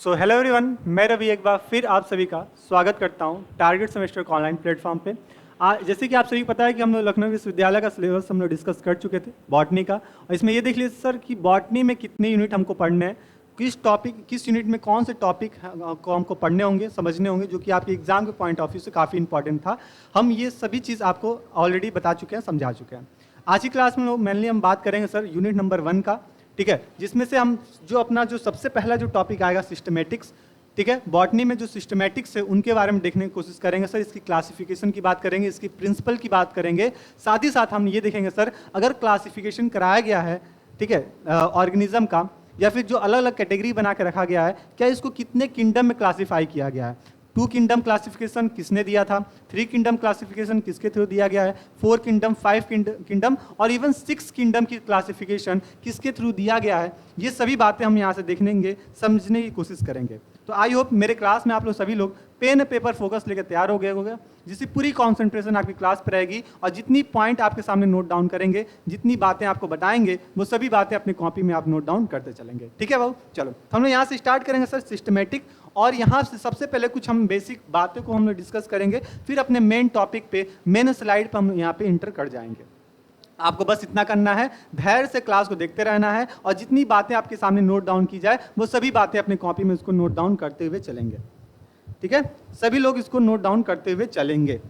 So hello everyone, मैं रवि एक बार फिर आप सभी का स्वागत करता हूं टारगेट सेमेस्टर का ऑनलाइन प्लेटफॉर्म पे। जैसे कि आप सभी को पता है कि हम लोग लखनऊ विश्वविद्यालय का सिलेबस हम लोग डिस्कस कर चुके थे बॉटनी का। और इसमें ये देख लीजिए सर कि बॉटनी में कितने यूनिट हमको पढ़ने हैं, किस यूनिट में कौन से टॉपिक को हमको पढ़ने होंगे, समझने होंगे, जो कि आपके एग्जाम के पॉइंट ऑफ व्यू से काफ़ी इंपॉर्टेंट था। हम ये सभी चीज़ आपको ऑलरेडी बता चुके हैं, समझा चुके हैं। आज की क्लास में मेनली हम बात करेंगे सर यूनिट नंबर 1 का, ठीक है, जिसमें से हम जो सबसे पहला जो टॉपिक आएगा सिस्टमेटिक्स, ठीक है। बॉटनी में जो सिस्टमेटिक्स है उनके बारे में देखने की कोशिश करेंगे सर। इसकी क्लासिफिकेशन की बात करेंगे, इसकी प्रिंसिपल की बात करेंगे, साथ ही साथ हम ये देखेंगे सर अगर क्लासिफिकेशन कराया गया है, ठीक है, ऑर्गेनिज्म का, या फिर जो अलग अलग कैटेगरी बना के रखा गया है, क्या इसको कितने किंगडम में क्लासीफाई किया गया है। 2 किंगडम क्लासिफिकेशन किसने दिया था, 3 किंगडम क्लासिफिकेशन किसके थ्रू दिया गया है, 4 किंगडम, 5 किंगडम और इवन 6 किंगडम की क्लासिफिकेशन किसके थ्रू दिया गया है। ये सभी बातें हम यहाँ से देखेंगे, समझने की कोशिश करेंगे। तो आई होप मेरे क्लास में आप लोग सभी लोग पेन पेपर फोकस लेकर तैयार हो गए होंगे, जिससे पूरी कंसंट्रेशन आपकी क्लास पर रहेगी और जितनी पॉइंट आपके सामने नोट डाउन करेंगे, जितनी बातें आपको बताएंगे, वो सभी बातें अपनी कॉपी में आप नोट डाउन करते चलेंगे। ठीक है भाऊ, चलो हम लोग यहाँ से स्टार्ट करेंगे सर सिस्टमेटिक। और यहाँ से सबसे पहले कुछ हम बेसिक बातें को हम लोग डिस्कस करेंगे, फिर अपने मेन टॉपिक पे, मेन स्लाइड पर हम यहाँ पे इंटर कर जाएंगे। आपको बस इतना करना है, धैर्य से क्लास को देखते रहना है और जितनी बातें आपके सामने नोट डाउन की जाए वो सभी बातें अपनी कॉपी में इसको नोट डाउन करते हुए चलेंगे। ठीक है, सभी लोग इसको नोट डाउन करते हुए चलेंगे।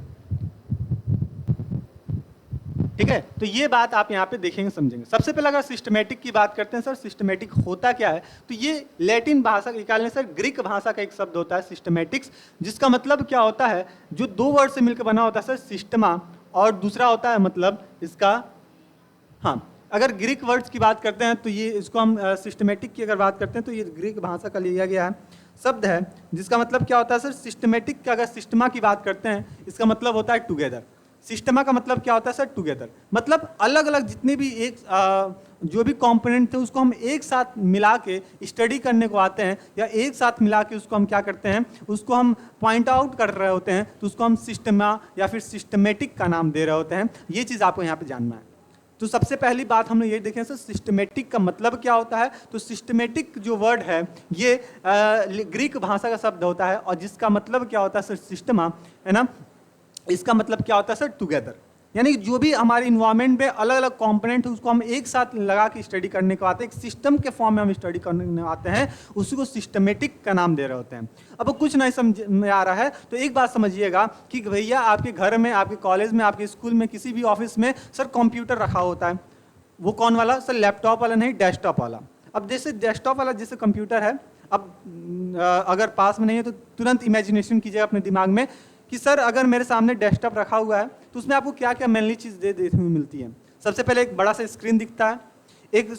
ठीक है, तो ये बात आप यहाँ पे देखेंगे, समझेंगे। सबसे पहले अगर सिस्टमेटिक की बात करते हैं सर, सिस्टमेटिक होता क्या है, तो ये लैटिन भाषा निकालने सर ग्रीक भाषा का एक शब्द होता है सिस्टमेटिक्स, जिसका मतलब क्या होता है, जो 2 वर्ड से मिलकर बना होता है सर सिस्टमा, और दूसरा होता है मतलब इसका, हाँ, अगर ग्रीक वर्ड्स की बात करते हैं तो ये इसको हम सिस्टमेटिक की अगर बात करते हैं तो ये ग्रीक भाषा का लिया गया है शब्द है, जिसका मतलब क्या होता है सर, सिस्टमेटिक का अगर सिस्टमा की बात करते हैं इसका मतलब होता है टुगेदर। सिस्टमा का मतलब क्या होता है सर, टुगेदर, मतलब अलग अलग जितने भी जो भी कंपोनेंट थे उसको हम एक साथ मिला के स्टडी करने को आते हैं, या एक साथ मिला के उसको हम क्या करते हैं, उसको हम पॉइंट आउट कर रहे होते हैं, तो उसको हम सिस्टमा या फिर सिस्टमेटिक का नाम दे रहे होते हैं। ये चीज़ आपको यहाँ पे जानना है। तो सबसे पहली बात हम लोग ये देखें सर, सिस्टमेटिक का मतलब क्या होता है। तो सिस्टमेटिक जो वर्ड है ये ग्रीक भाषा का शब्द होता है, और जिसका मतलब क्या होता है सर, सिस्टमा, है ना, इसका मतलब क्या होता है सर, टुगेदर। यानी जो भी हमारे इन्वायरमेंट में अलग अलग कंपोनेंट है उसको हम एक साथ लगा के स्टडी करने को आते हैं, एक सिस्टम के फॉर्म में हम स्टडी करने आते हैं, उसी को सिस्टमेटिक का नाम दे रहे होते हैं। अब कुछ नहीं समझ में आ रहा है तो एक बात समझिएगा कि भैया आपके घर में, आपके कॉलेज में, आपके स्कूल में, किसी भी ऑफिस में सर कंप्यूटर रखा होता है। वो कौन वाला सर, लैपटॉप वाला नहीं, डेस्कटॉप वाला। अब जैसे डेस्कटॉप वाला जैसे कंप्यूटर है, अब अगर पास में नहीं है तो तुरंत इमेजिनेशन कीजिए अपने दिमाग में कि सर अगर मेरे सामने डेस्कटॉप रखा हुआ है तो उसमें आपको क्या क्या मेनली चीज़ देखने को मिलती है। सबसे पहले एक बड़ा सा स्क्रीन दिखता है, एक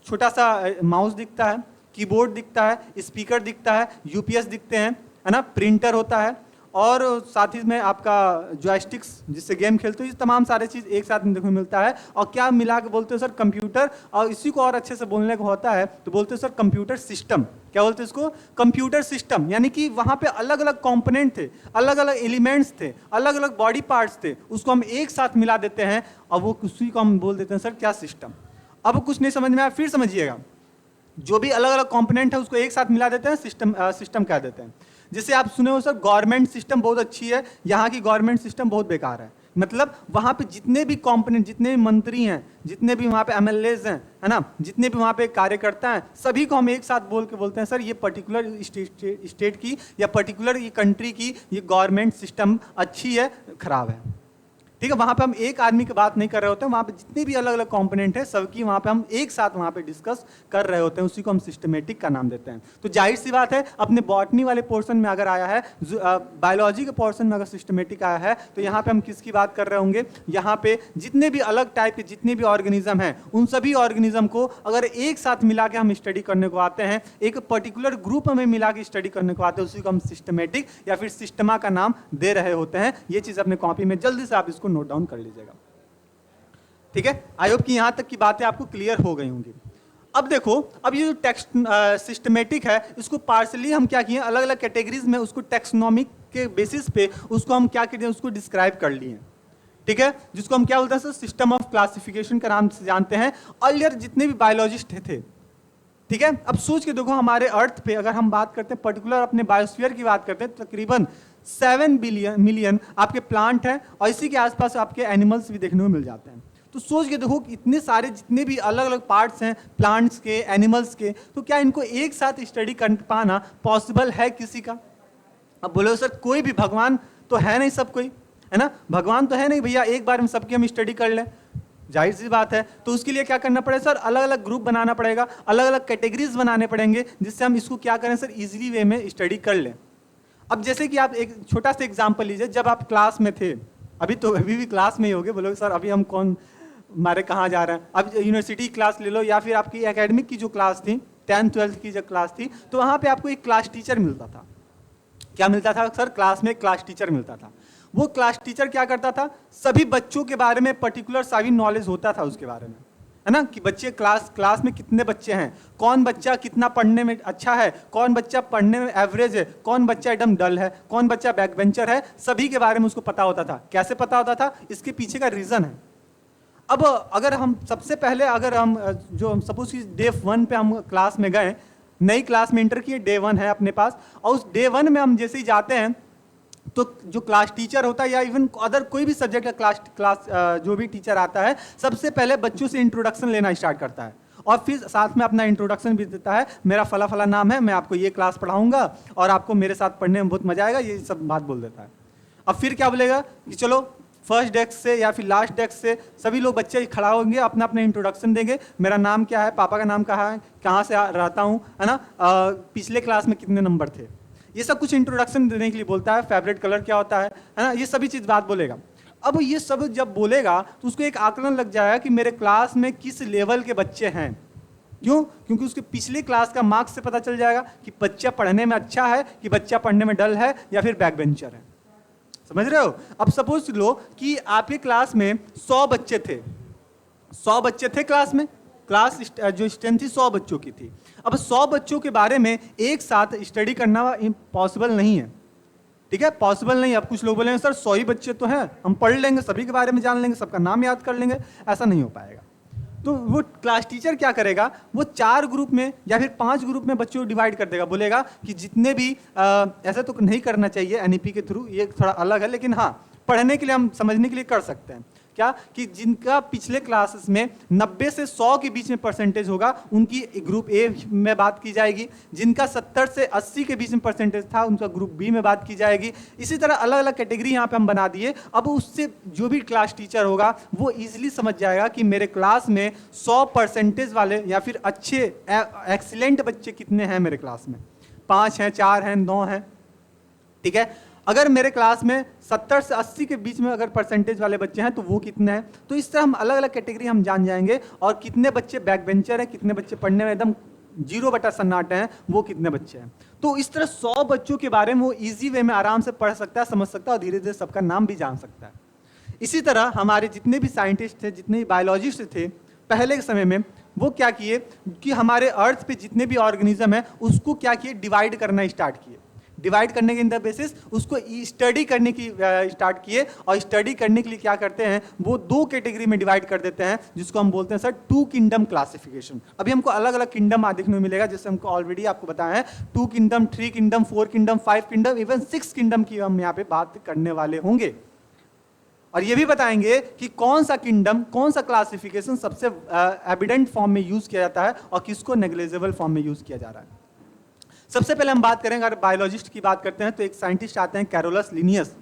छोटा सा माउस दिखता है, कीबोर्ड दिखता है, स्पीकर दिखता है, यूपीएस दिखते हैं, है ना, प्रिंटर होता है, और साथ ही में आपका जॉयस्टिक्स जिससे गेम खेलते हो, ये तमाम सारे चीज़ एक साथ देखने को मिलता है। और क्या मिला के बोलते हो सर, कंप्यूटर। और इसी को और अच्छे से बोलने को होता है तो बोलते हो सर कंप्यूटर सिस्टम। क्या बोलते हैं इसको, कंप्यूटर सिस्टम। यानी कि वहाँ पे अलग अलग कंपोनेंट थे, अलग अलग एलिमेंट्स थे, अलग अलग बॉडी पार्ट्स थे, उसको हम एक साथ मिला देते हैं और वो उसी को हम बोल देते हैं सर क्या, सिस्टम। अब कुछ नहीं समझ में आया फिर समझिएगा, जो भी अलग अलग कंपोनेंट है उसको एक साथ मिला देते हैं, सिस्टम कह देते हैं। जैसे आप सुने हो सर गवर्नमेंट सिस्टम बहुत अच्छी है, यहाँ की गवर्नमेंट सिस्टम बहुत बेकार है। मतलब वहाँ पे जितने भी कंपोनेंट, जितने भी मंत्री हैं, जितने भी वहाँ पे एमएलएज हैं, है ना, जितने भी वहाँ पे कार्यकर्ता हैं, सभी को हम एक साथ बोल के बोलते हैं सर ये पर्टिकुलर स्टेट की या पर्टिकुलर ये कंट्री की ये गवर्नमेंट सिस्टम अच्छी है, खराब है। ठीक है, वहाँ पे हम एक आदमी की बात नहीं कर रहे होते हैं, वहाँ पे जितने भी अलग अलग कंपोनेंट है सबकी वहाँ पे हम एक साथ वहाँ पे डिस्कस कर रहे होते हैं, उसी को हम सिस्टमेटिक का नाम देते हैं। तो जाहिर सी बात है अपने बॉटनी वाले पोर्शन में अगर आया है, बायोलॉजी के पोर्शन में अगर सिस्टमेटिक आया है, तो यहाँ पे हम किसकी बात कर रहे होंगे, यहाँ पे जितने भी अलग टाइप के जितने भी ऑर्गेनिज्म हैं, उन सभी ऑर्गेनिज्म को अगर एक साथ मिला के हम स्टडी करने को आते हैं, एक पर्टिकुलर ग्रुप में मिला के स्टडी करने को आते हैं, उसी को हम सिस्टमेटिक या फिर सिस्टमा का नाम दे रहे होते हैं। ये चीज़ अपने कॉपी में जल्दी से आप इसको नोट डाउन कर लीजिएगा। ठीक है, आई होप कि यहां तक की बातें आपको क्लियर हो गई होंगी। अब देखो, अब ये जो टेक्स्ट सिस्टमेटिक है, इसको पार्सली हम क्या किए, अलग अलग कैटेगरीज में उसको टेक्सोनॉमिक के बेसिस पे उसको हम क्या किए, उसको डिस्क्राइब कर लिए। ठीक है, जिसको हम क्या बोलते हैं सर, सिस्टम ऑफ क्लासिफिकेशन का नाम से जानते हैं। अर्लियर जितने भी बायोलॉजिस्ट थे, ठीक है। अब सोच के देखो, हमारे अर्थ पे अगर हम बात करते हैं, पर्टिकुलर अपने बायोस्फीयर की बात करते हैं, तकरीबन 7 मिलियन आपके प्लांट हैं और इसी के आसपास आपके एनिमल्स भी देखने को मिल जाते हैं। तो सोच के देखो कि इतने सारे जितने भी अलग अलग पार्ट्स हैं प्लांट्स के, एनिमल्स के, तो क्या इनको एक साथ स्टडी कर पाना पॉसिबल है किसी का? अब बोलो सर कोई भी, भगवान तो है नहीं सब कोई, है ना, भगवान तो है नहीं भैया एक बार में सबकी हम स्टडी कर लें, जाहिर सी बात है। तो उसके लिए क्या करना पड़ेगा सर, अलग अलग ग्रुप बनाना पड़ेगा, अलग अलग कैटेगरीज बनाने पड़ेंगे, जिससे हम इसको क्या करें सर, इजीली वे में स्टडी कर लें। अब जैसे कि आप एक छोटा सा एग्जांपल लीजिए, जब आप क्लास में थे, अभी भी क्लास में ही होगे, बोलोगे सर अभी हम कौन हमारे कहाँ जा रहे हैं, अब यूनिवर्सिटी क्लास ले लो या फिर आपकी एकेडमिक की जो क्लास थी, 10th 12th की जो क्लास थी, तो वहाँ पे आपको एक क्लास टीचर मिलता था। क्या मिलता था सर? क्लास में एक क्लास टीचर मिलता था। वो क्लास टीचर क्या करता था, सभी बच्चों के बारे में पर्टिकुलर सभी नॉलेज होता था उसके बारे में, है ना, कि बच्चे क्लास में कितने बच्चे हैं, कौन बच्चा कितना पढ़ने में अच्छा है, कौन बच्चा पढ़ने में एवरेज है, कौन बच्चा एकदम डल है, कौन बच्चा बैक बेंचर है, सभी के बारे में उसको पता होता था। कैसे पता होता था? इसके पीछे का रीज़न है। अब अगर हम सबसे पहले अगर हम जो सपोज कि डे 1 पे हम क्लास में गए, नई क्लास में इंटर किए, डे 1 है अपने पास, और उस डे 1 में हम जैसे ही जाते हैं तो जो क्लास टीचर होता है या इवन अदर कोई भी सब्जेक्ट का क्लास जो भी टीचर आता है, सबसे पहले बच्चों से इंट्रोडक्शन लेना स्टार्ट करता है और फिर साथ में अपना इंट्रोडक्शन भी देता है, मेरा फला फला नाम है, मैं आपको ये क्लास पढ़ाऊंगा और आपको मेरे साथ पढ़ने में बहुत मजा आएगा, ये सब बात बोल देता है। अब फिर क्या बोलेगा कि चलो फर्स्ट डेस्क से या फिर लास्ट डेस्क से सभी लोग बच्चे खड़ा होंगे, अपना अपना इंट्रोडक्शन देंगे, मेरा नाम क्या है, पापा का नाम कहाँ है, कहाँ से रहता हूँ, है ना, पिछले क्लास में कितने नंबर थे, ये सब कुछ इंट्रोडक्शन देने के लिए बोलता है। फेवरेट कलर क्या होता है ना, ये सभी चीज़ बात बोलेगा। अब ये सब जब बोलेगा तो उसको एक आकलन लग जाएगा कि मेरे क्लास में किस लेवल के बच्चे हैं। क्यों? क्योंकि उसके पिछले क्लास का मार्क्स से पता चल जाएगा कि बच्चा पढ़ने में अच्छा है कि बच्चा पढ़ने में डल है या फिर बैक बेंचर है। समझ रहे हो? अब सपोज लो कि आपके क्लास में 100 बच्चे थे, 100 बच्चे थे क्लास में, क्लास जो स्ट्रेंथ थी 100 बच्चों की थी। अब 100 बच्चों के बारे में एक साथ स्टडी करना पॉसिबल नहीं है, ठीक है, पॉसिबल नहीं। अब कुछ लोग बोलेंगे सर 100 ही बच्चे तो हैं, हम पढ़ लेंगे, सभी के बारे में जान लेंगे, सबका नाम याद कर लेंगे, ऐसा नहीं हो पाएगा। तो वो क्लास टीचर क्या करेगा, वो 4 ग्रुप में या फिर 5 ग्रुप में बच्चों को डिवाइड कर देगा, बोलेगा कि जितने भी ऐसा तो नहीं करना चाहिए एनईपी के थ्रू, ये थोड़ा अलग है, लेकिन हाँ पढ़ने के लिए हम समझने के लिए कर सकते हैं। क्या कि जिनका पिछले क्लासेस में 90 से 100 के बीच में परसेंटेज होगा, उनकी ग्रुप ए में बात की जाएगी, जिनका 70 से 80 के बीच में परसेंटेज था, उनका ग्रुप बी में बात की जाएगी। इसी तरह अलग अलग कैटेगरी यहाँ पे हम बना दिए। अब उससे जो भी क्लास टीचर होगा वो इजीली समझ जाएगा कि मेरे क्लास में 100 परसेंटेज वाले या फिर अच्छे एक्सीलेंट बच्चे कितने हैं मेरे क्लास में, 5 हैं, 4 हैं, 9 हैं, ठीक है। अगर मेरे क्लास में 70 से 80 के बीच में अगर परसेंटेज वाले बच्चे हैं तो वो कितने हैं। तो इस तरह हम अलग अलग कैटेगरी हम जान जाएंगे, और कितने बच्चे बैक बेंचर हैं, कितने बच्चे पढ़ने में एकदम 0/सन्नाटे हैं, वो कितने बच्चे हैं। तो इस तरह 100 बच्चों के बारे में वो ईजी वे में आराम से पढ़ सकता है, समझ सकता है, और धीरे धीरे सबका नाम भी जान सकता है। इसी तरह हमारे जितने भी साइंटिस्ट थे, जितने भी बायोलॉजिस्ट थे पहले के समय में, वो क्या किए कि हमारे अर्थ पे जितने भी ऑर्गेनिज्म है उसको क्या किए, डिवाइड करना स्टार्ट किए। डिवाइड करने के इन द बेसिस उसको स्टडी करने की स्टार्ट किए, और स्टडी करने के लिए क्या करते हैं, वो 2 कैटेगरी में डिवाइड कर देते हैं, जिसको हम बोलते हैं सर 2 किंगडम क्लासिफिकेशन। अभी हमको अलग अलग किंगडम देखने को मिलेगा, जैसे हमको ऑलरेडी आपको बताया है 2 kingdom, 3 kingdom, 4 kingdom, 5 kingdom, even 6 kingdom की हम यहाँ पे बात करने वाले होंगे। और ये भी बताएंगे कि कौन सा किंगडम, कौन सा क्लासिफिकेशन सबसे एविडेंट फॉर्म में यूज किया जाता है और किसको नेग्लिजिबल फॉर्म में यूज किया जा रहा है। सबसे पहले हम बात करेंगे, अगर बायोलॉजिस्ट की बात करते हैं तो एक साइंटिस्ट आते हैं कैरोलस लिनियस।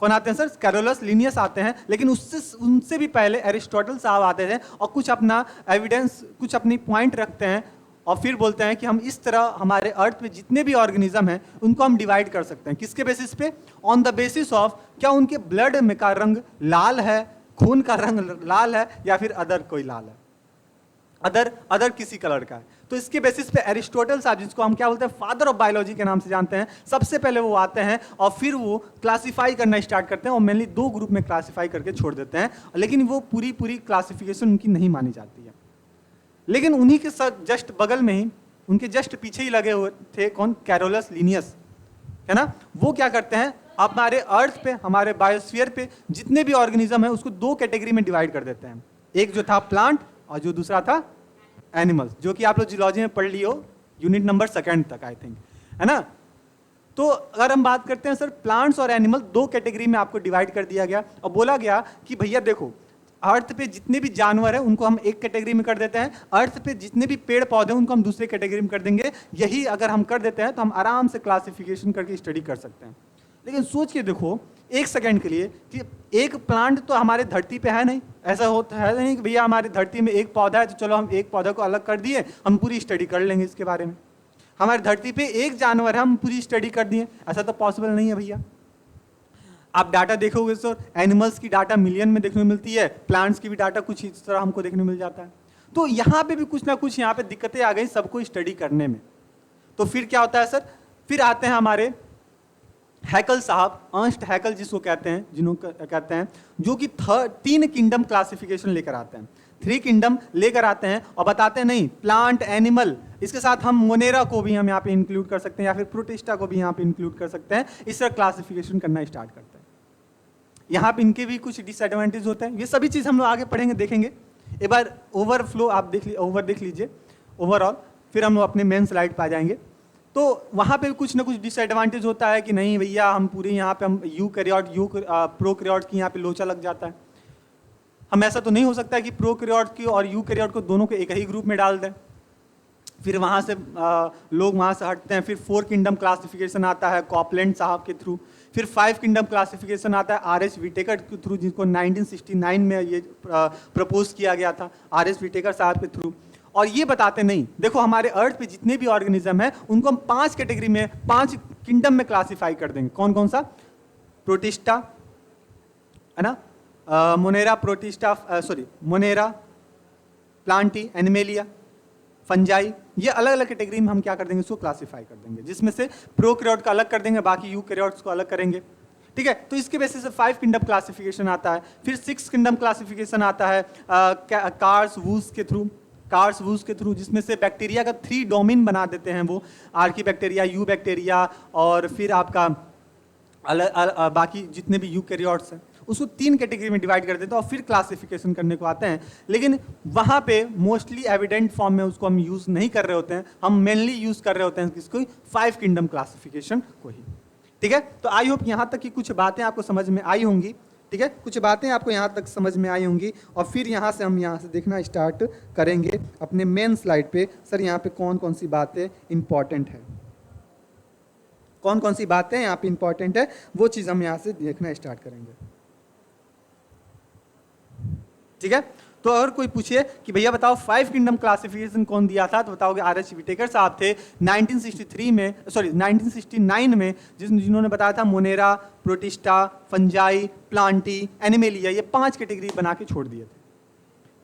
कौन आते हैं सर? कैरोलस लिनियस आते हैं। लेकिन उनसे भी पहले एरिस्टोटल साहब आते थे और कुछ अपना एविडेंस, कुछ अपनी पॉइंट रखते हैं और फिर बोलते हैं कि हम इस तरह हमारे अर्थ में जितने भी ऑर्गेनिज्म हैं उनको हम डिवाइड कर सकते हैं। किसके बेसिस पे? ऑन द बेसिस ऑफ क्या उनके ब्लड में का रंग लाल है, खून का रंग लाल है, या फिर अदर कोई लाल है, अदर किसी कलर का है। तो इसके बेसिस पे एरिस्टोटल साहब, जिसको हम क्या बोलते हैं, फादर ऑफ बायोलॉजी के नाम से जानते हैं, सबसे पहले वो आते हैं और फिर वो क्लासिफाई करना स्टार्ट करते हैं और मेनली 2 ग्रुप में क्लासिफाई करके छोड़ देते हैं। लेकिन वो पूरी क्लासिफिकेशन उनकी नहीं मानी जाती है। लेकिन उन्हीं के साथ जस्ट बगल में ही, उनके जस्ट पीछे ही लगे हुए थे कौन? कैरोलस लिनियस, है ना। वो क्या करते हैं, हमारे अर्थ पे, हमारे बायोस्फीयर पे जितने भी ऑर्गेनिज्म है उसको 2 कैटेगरी में डिवाइड कर देते हैं। एक जो था प्लांट और जो दूसरा था एनिमल्स, जो कि आप लोग जियोलॉजी में पढ़ लियो यूनिट नंबर 2 तक आई थिंक, है ना। तो अगर हम बात करते हैं सर, प्लांट्स और एनिमल 2 कैटेगरी में आपको डिवाइड कर दिया गया और बोला गया कि भैया देखो, अर्थ पे जितने भी जानवर हैं उनको हम एक कैटेगरी में कर देते हैं, अर्थ पे जितने भी पेड़ पौधे हैं उनको हम दूसरे कैटेगरी में कर देंगे। यही अगर हम कर देते हैं तो हम आराम से क्लासिफिकेशन करके स्टडी कर सकते हैं। लेकिन सोच के देखो एक सेकंड के लिए कि एक प्लांट तो हमारे धरती पे है नहीं, ऐसा होता है नहीं कि भैया हमारी धरती में एक पौधा है तो चलो हम एक पौधा को अलग कर दिए, हम पूरी स्टडी कर लेंगे इसके बारे में। हमारी धरती पे एक जानवर है, हम पूरी स्टडी कर दिए, ऐसा तो पॉसिबल नहीं है भैया। आप डाटा देखोगे सर, एनिमल्स की डाटा मिलियन में देखने को मिलती है, प्लांट्स की भी डाटा कुछ इस तरह हमको देखने मिल जाता है। तो यहाँ पे भी कुछ ना कुछ यहाँ पे दिक्कतें आ गई सबको स्टडी करने में। तो फिर क्या होता है सर, फिर आते हैं हमारे हैकल साहब, अर्नस्ट हैकल जिसको कहते हैं, कहते हैं, जो कि 3 किंगडम क्लासिफिकेशन लेकर आते हैं, 3 किंगडम लेकर आते हैं और बताते हैं नहीं प्लांट एनिमल, इसके साथ हम मोनेरा को भी हम यहाँ पे इंक्लूड कर सकते हैं या फिर प्रोटिस्टा को भी यहाँ पे इंक्लूड कर सकते हैं। इस तरह क्लासिफिकेशन करना स्टार्ट करते हैं। यहाँ पे इनके भी कुछ डिसएडवांटेज होते हैं, ये सभी चीज़ हम लोग आगे पढ़ेंगे, देखेंगे। एक बार ओवरफ्लो आप देख लीजिए ओवरऑल, फिर हम लोग अपने मेन स्लाइड पे आ जाएंगे। तो वहाँ पे कुछ ना कुछ डिसएडवांटेज होता है कि नहीं भैया हम पूरे यहाँ पे हम प्रोकैरियोट की यहाँ पे लोचा लग जाता है। हम ऐसा तो नहीं हो सकता है कि प्रोकैरियोट की और यूकैरियोट को दोनों को एक ही ग्रुप में डाल दें। फिर वहाँ से लोग वहाँ से हटते हैं। फिर 4 किंगडम क्लासिफिकेशन आता है कॉपलैंड साहब के थ्रू। फिर 5 किंगडम क्लासिफिकेशन आता है आर.एच. व्हिटेकर के थ्रू, जिसको 1969 में ये प्रपोज किया गया था आर.एच. व्हिटेकर साहब के थ्रू। और ये बताते नहीं, देखो हमारे अर्थ पे जितने भी ऑर्गेनिज्म है उनको हम 5 कैटेगरी में, 5 किंगडम में क्लासिफाई कर देंगे। कौन कौन सा? प्रोटिस्टा, है ना, Monera, protista, Monera, Plantae, animalia, fungi, ये अलग अलग कैटेगरी में हम क्या कर देंगे, इसको क्लासिफाई कर देंगे, जिसमें से प्रोकैरियोट का अलग कर देंगे, बाकी यूकैरियोट्स को अलग करेंगे। ठीक है, तो इसके बेसिस से 5 किंगडम क्लासिफिकेशन आता है। फिर 6 किंगडम क्लासिफिकेशन आता है कार्स-वूज के थ्रू, जिसमें से बैक्टीरिया का 3 डोमेन बना देते हैं वो, आर्की बैक्टीरिया, यू बैक्टीरिया और फिर आपका बाकी जितने भी यूकैरियोट्स हैं उसको 3 कैटेगरी में डिवाइड कर देते हैं और फिर क्लासिफिकेशन करने को आते हैं। लेकिन वहाँ पे मोस्टली एविडेंट फॉर्म में उसको हम यूज़ नहीं कर रहे होते हैं, हम मेनली यूज़ कर रहे होते हैं किसको, 5 किंगडम क्लासिफिकेशन को ही। ठीक है, तो आई होप यहाँ तक की कुछ बातें आपको समझ में आई होंगी। ठीक है, कुछ बातें आपको यहाँ तक समझ में आई होंगी और फिर यहाँ से हम यहाँ से देखना स्टार्ट करेंगे अपने मेन स्लाइड पे। सर यहाँ पे कौन कौन सी बातें इंपॉर्टेंट है, कौन कौन सी बातें यहाँ पे इंपॉर्टेंट है, वो चीज़ हम यहाँ से देखना स्टार्ट करेंगे। ठीक है, तो अगर कोई पूछे कि भैया बताओ 5 किंगडम क्लासिफिकेशन कौन दिया था, तो बताओगे आर.एच. व्हिटेकर साहब थे 1969 में, जिन्होंने बताया था Monera, protista, fungi, Plantae, animalia, ये 5 कैटेगरी बना के छोड़ दिए थे।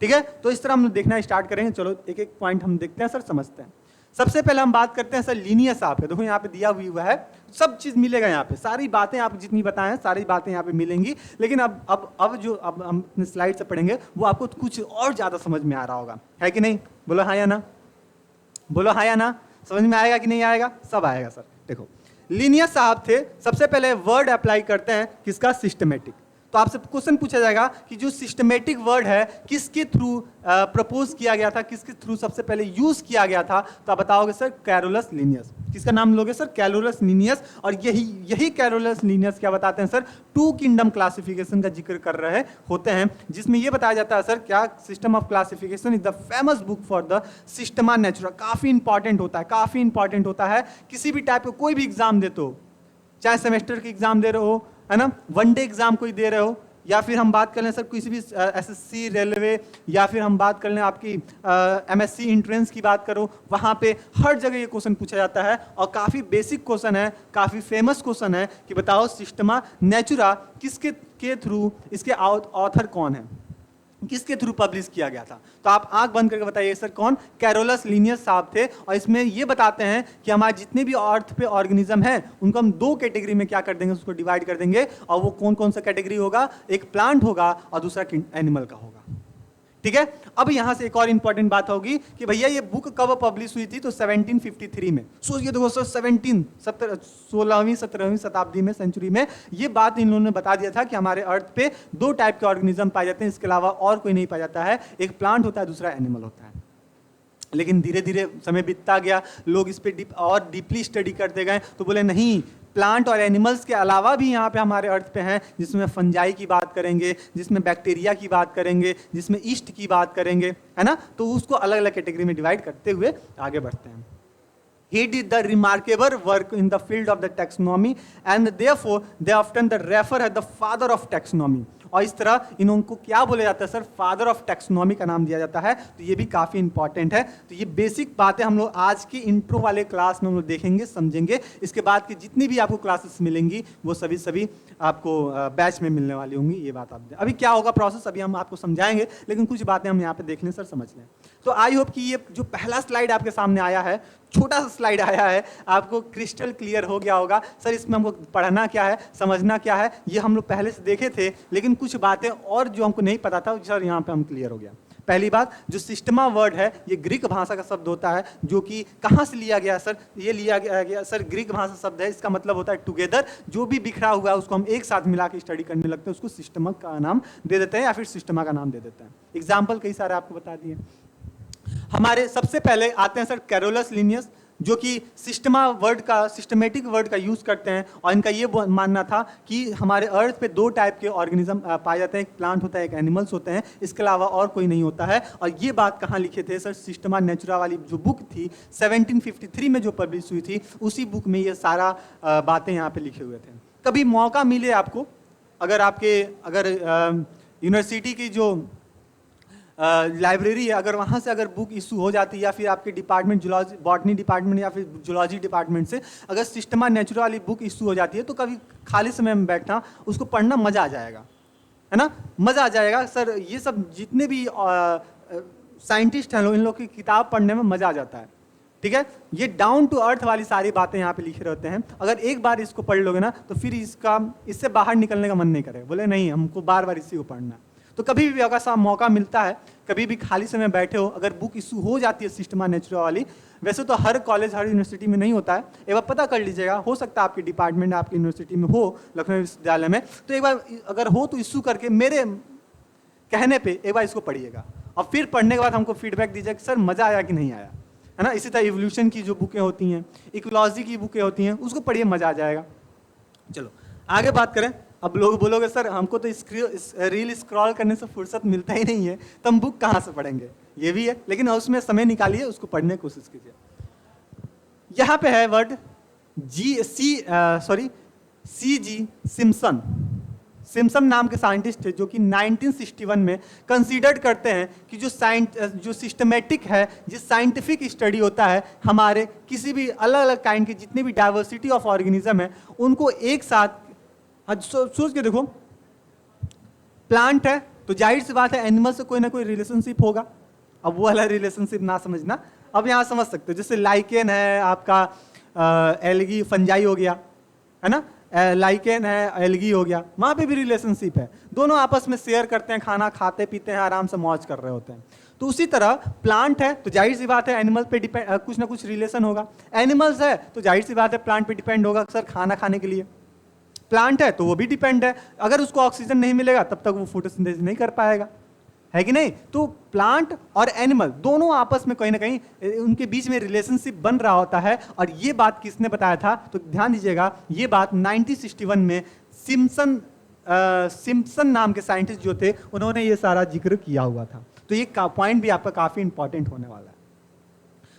ठीक है, तो इस तरह हम देखना स्टार्ट करेंगे। चलो एक एक पॉइंट हम देखते हैं सर, समझते हैं। सबसे पहले हम बात करते हैं सर लिनियस साहब है। देखो यहाँ पे दिया हुआ है, सब चीज़ मिलेगा यहाँ पे, सारी बातें आप जितनी बताएं सारी बातें यहाँ पे मिलेंगी। लेकिन अब जो हम अपने स्लाइड से पढ़ेंगे वो आपको कुछ और ज़्यादा समझ में आ रहा होगा, है कि नहीं? बोलो हाँ या ना, बोलो हाँ या ना। समझ में आएगा कि नहीं आएगा? सब आएगा सर। देखो लिनियस साहब थे, सबसे पहले वर्ड अप्लाई करते हैं किसका, सिस्टमेटिक। तो आपसे क्वेश्चन पूछा जाएगा कि जो सिस्टमेटिक वर्ड है किसके थ्रू प्रपोज किया गया था, किसके थ्रू सबसे पहले यूज किया गया था, तो आप बताओगे सर कैरोलस लिनियस। किसका नाम लोगे सर? Carolus Linnaeus. और यही कैरोलस लिनियस क्या बताते हैं सर, 2 किंगडम क्लासिफिकेशन का जिक्र कर रहे होते हैं, जिसमें ये बताया जाता है सर क्या, system of classification is the famous book for the Systema Natura. काफी इंपॉर्टेंट होता है, काफी इंपॉर्टेंट होता है। किसी भी टाइप का कोई भी एग्जाम देते हो, चाहे सेमेस्टर की एग्जाम दे रहे हो, है ना, 1 डे एग्जाम कोई दे रहे हो, या फिर हम बात कर लें सर किसी भी एसएससी, रेलवे, या फिर हम बात कर लें आपकी एमएससी एंट्रेंस की बात करो, वहाँ पे हर जगह ये क्वेश्चन पूछा जाता है और काफ़ी बेसिक क्वेश्चन है, काफ़ी फेमस क्वेश्चन है कि बताओ सिस्टमा नेचुरा किसके के थ्रू, इसके ऑथर कौन है, किसके थ्रू पब्लिश किया गया था। तो आप आंख बंद करके बताइए सर कौन, कैरोलस लिनियस साहब थे। और इसमें ये बताते हैं कि हमारे जितने भी अर्थ पे ऑर्गेनिज्म हैं उनको हम 2 कैटेगरी में क्या कर देंगे, उसको डिवाइड कर देंगे। और वो कौन कौन सा कैटेगरी होगा, एक प्लांट होगा और दूसरा एनिमल का होगा। ठीक है, अब यहां से एक और इंपॉर्टेंट बात होगी कि भैया ये बुक कब पब्लिश हुई थी, तो 1753 में। सोचिए देखो सर 16वीं 17वीं शताब्दी में, सेंचुरी में ये बात इन लोगों ने बता दिया था कि हमारे अर्थ पे 2 टाइप के ऑर्गेनिज्म पाए जाते हैं, इसके अलावा और कोई नहीं पाया जाता है, एक प्लांट होता है, दूसरा एनिमल होता है। लेकिन धीरे धीरे समय बीतता गया, लोग इस पे और डीपली स्टडी करते गए, तो बोले नहीं, प्लांट और एनिमल्स के अलावा भी यहाँ पे हमारे अर्थ पे हैं, जिसमें फंजाई की बात करेंगे, जिसमें बैक्टीरिया की बात करेंगे, जिसमें ईस्ट की बात करेंगे, है ना। तो उसको अलग अलग कैटेगरी में डिवाइड करते हुए आगे बढ़ते हैं। He did the remarkable work in the field of the taxonomy, and therefore they often the refer as the father of taxonomy. और इस तरह इनको क्या बोला जाता है सर, फादर ऑफ टैक्सोनॉमी का नाम दिया जाता है। तो ये भी काफ़ी इंपॉर्टेंट है। तो ये बेसिक बातें हम लोग आज की इंट्रो वाले क्लास में हम लोग देखेंगे, समझेंगे। इसके बाद की जितनी भी आपको क्लासेस मिलेंगी वो सभी आपको बैच में मिलने वाली होंगी। ये बात आप अभी क्या होगा प्रोसेस अभी हम आपको समझाएंगे, लेकिन कुछ बातें हम यहाँ पे देख लें सर, समझ लें। तो आई होप कि ये जो पहला स्लाइड आपके सामने आया है, छोटा सा स्लाइड आया है, आपको क्रिस्टल क्लियर हो गया होगा। सर इसमें हमको पढ़ना क्या है, समझना क्या है, ये हम लोग पहले से देखे थे, लेकिन कुछ बातें और जो हमको नहीं पता था सर यहाँ पे हम क्लियर हो गया। पहली बात, जो सिस्टमा वर्ड है ये ग्रीक भाषा का शब्द होता है, जो कि कहाँ से लिया गया सर, ये लिया गया सर ग्रीक भाषा शब्द है। इसका मतलब होता है टुगेदर, जो भी बिखरा हुआ है उसको हम एक साथ मिला के स्टडी करने लगते हैं, उसको सिस्टमा का नाम दे देते हैं या फिर सिस्टमा का नाम दे देते हैं। एग्जाम्पल कई सारे आपको बता दिए। हमारे सबसे पहले आते हैं सर कैरोलस लिनियस, जो कि सिस्टमा वर्ड का, सिस्टमेटिक वर्ड का यूज करते हैं। और इनका ये मानना था कि हमारे अर्थ पे दो टाइप के ऑर्गेनिज्म पाए जाते हैं, एक प्लांट होता है, एक एनिमल्स होते हैं, इसके अलावा और कोई नहीं होता है। और ये बात कहाँ लिखे थे सर, सिस्टमा नेचुरा वाली जो बुक थी 1753 में जो पब्लिश हुई थी, उसी बुक में ये सारा बातें यहाँ पे लिखे हुए थे। कभी मौका मिले आपको, अगर यूनिवर्सिटी की जो लाइब्रेरी है, अगर वहाँ से अगर बुक इशू हो जाती है, या फिर आपके डिपार्टमेंट जूलॉजी बॉटनी डिपार्टमेंट या फिर जूलॉजी डिपार्टमेंट से अगर सिस्टमा नेचुरा वाली बुक इशू हो जाती है, तो कभी खाली समय में बैठना, उसको पढ़ना मज़ा आ जाएगा, है ना, मज़ा आ जाएगा सर। ये सब जितने भी साइंटिस्ट हैं लोग, इन लोग की किताब पढ़ने में मज़ा आ जाता है, ठीक है। ये डाउन टू अर्थ वाली सारी बातें यहाँ पे लिखे रहते हैं। अगर एक बार इसको पढ़ लोगे ना, तो फिर इससे बाहर निकलने का मन नहीं करेगा, बोले नहीं हमको बार बार इसी को पढ़ना। तो कभी भी अगर सा मौका मिलता है, कभी भी खाली समय बैठे हो, अगर बुक इशू हो जाती है सिस्टमा नेचुरा वाली, वैसे तो हर कॉलेज हर यूनिवर्सिटी में नहीं होता है, एक बार पता कर लीजिएगा, हो सकता है आपके डिपार्टमेंट आपकी यूनिवर्सिटी में हो, लखनऊ विश्वविद्यालय में, तो एक बार अगर हो तो इशू करके मेरे कहने पे एक बार इसको पढ़िएगा, और फिर पढ़ने के बाद हमको फीडबैक दीजिएगा कि सर मज़ा आया कि नहीं आया, है ना। इसी तरह इवोल्यूशन की जो बुकें होती हैं, इकोलॉजी की बुकें होती हैं, उसको पढ़िए, मज़ा आ जाएगा। चलो आगे बात करें। अब लोग बोलोगे सर हमको तो रील स्क्रॉल करने से फुर्सत मिलता ही नहीं है, तो हम बुक कहाँ से पढ़ेंगे, ये भी है, लेकिन उसमें समय निकालिए, उसको पढ़ने की कोशिश कीजिए। यहाँ पे है वर्ड C.G. सिम्पसन। सिम्पसन नाम के साइंटिस्ट थे, जो कि 1961 में कंसीडर करते हैं कि जो सिस्टमेटिक है, जिस साइंटिफिक स्टडी होता है, हमारे किसी भी अलग अलग काइंड के जितने भी डाइवर्सिटी ऑफ ऑर्गेनिज्म है, उनको एक साथ सोच के देखो, प्लांट है तो जाहिर सी बात है एनिमल से कोई ना कोई रिलेशनशिप होगा। अब वो वाला रिलेशनशिप ना समझना, अब यहाँ समझ सकते हो, जैसे लाइकेन है आपका, एल्गी फंजाई हो गया, है ना, लाइकेन है, एल्गी हो गया, वहाँ पे भी रिलेशनशिप है, दोनों आपस में शेयर करते हैं, खाना खाते पीते हैं, आराम से मौज कर रहे होते हैं। तो उसी तरह प्लांट है तो जाहिर सी बात है एनिमल पे डिपेंड, कुछ ना कुछ रिलेशन होगा। एनिमल्स है तो जाहिर सी बात है प्लांट पे डिपेंड होगा सर खाना खाने के लिए। प्लांट है तो वो भी डिपेंड है, अगर उसको ऑक्सीजन नहीं मिलेगा तब तक वो फोटोसिंथेसिस नहीं कर पाएगा, है कि नहीं। तो प्लांट और एनिमल दोनों आपस में कहीं ना कहीं उनके बीच में रिलेशनशिप बन रहा होता है। और ये बात किसने बताया था, तो ध्यान दीजिएगा, ये बात 1961 में सिम्पसन नाम के साइंटिस्ट जो थे, उन्होंने ये सारा जिक्र किया हुआ था। तो ये पॉइंट भी आपका काफी इंपॉर्टेंट होने वाला है।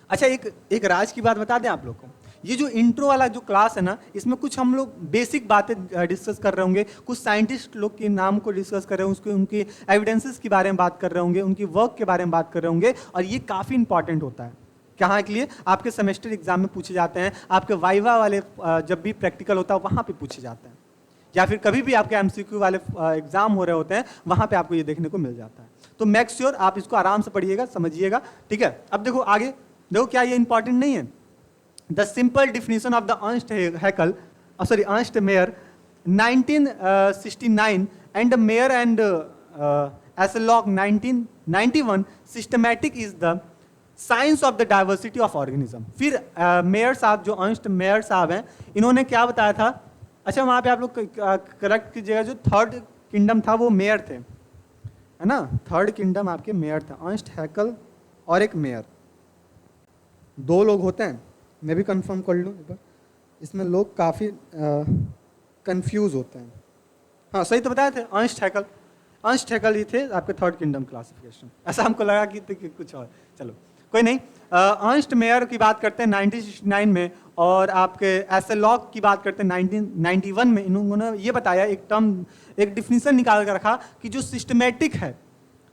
अच्छा, एक राज की बात बता दें आप लोग को, ये जो इंट्रो वाला जो क्लास है ना, इसमें कुछ हम लोग बेसिक बातें डिस्कस कर रहे होंगे, कुछ साइंटिस्ट लोग के नाम को डिस्कस कर रहे होंगे, उनके एविडेंसेस के बारे में बात कर रहे होंगे, उनकी वर्क के बारे में बात कर रहे होंगे। और ये काफ़ी इंपॉर्टेंट होता है, कहाँ के लिए, आपके सेमेस्टर एग्जाम में पूछे जाते हैं, आपके वाइवा वाले जब भी प्रैक्टिकल होता है वहाँ पर पूछे जाते हैं, या फिर कभी भी आपके MCQ वाले एग्जाम हो रहे होते हैं, वहाँ पर आपको ये देखने को मिल जाता है। तो मेक श्योर आप इसको आराम से पढ़िएगा, समझिएगा, ठीक है। अब देखो आगे, देखो क्या ये इंपॉर्टेंट नहीं है। The simple definition of the Ernst Ernst Mayr 1969 and Mayr and Aslak 1991, systematic is the science of the diversity of organism। फिर मेयर साहब, जो अर्नस्ट मेयर साहब हैं, इन्होंने क्या बताया था, अच्छा वहाँ पे आप लोग करेक्ट कीजिएगा, जो थर्ड किंगडम था वो मेयर थे, है ना, थर्ड किंगडम आपके मेयर था, अर्नस्ट हैकल और एक मेयर, 2 लोग होते हैं, मैं भी कंफर्म कर लूँ एक बार, इसमें लोग काफ़ी कंफ्यूज होते हैं। हाँ सही तो बताए थे, अंश ठेकल ही थे आपके थर्ड किंगडम क्लासिफिकेशन, ऐसा हमको लगा कि कुछ और, चलो कोई नहीं। अर्नस्ट मेयर की बात करते हैं 1969 में, और आपके एसेलॉग की बात करते हैं 1991 में। इन्होंने ये बताया, एक टर्म, एक डिफिनीशन निकाल कर रखा कि जो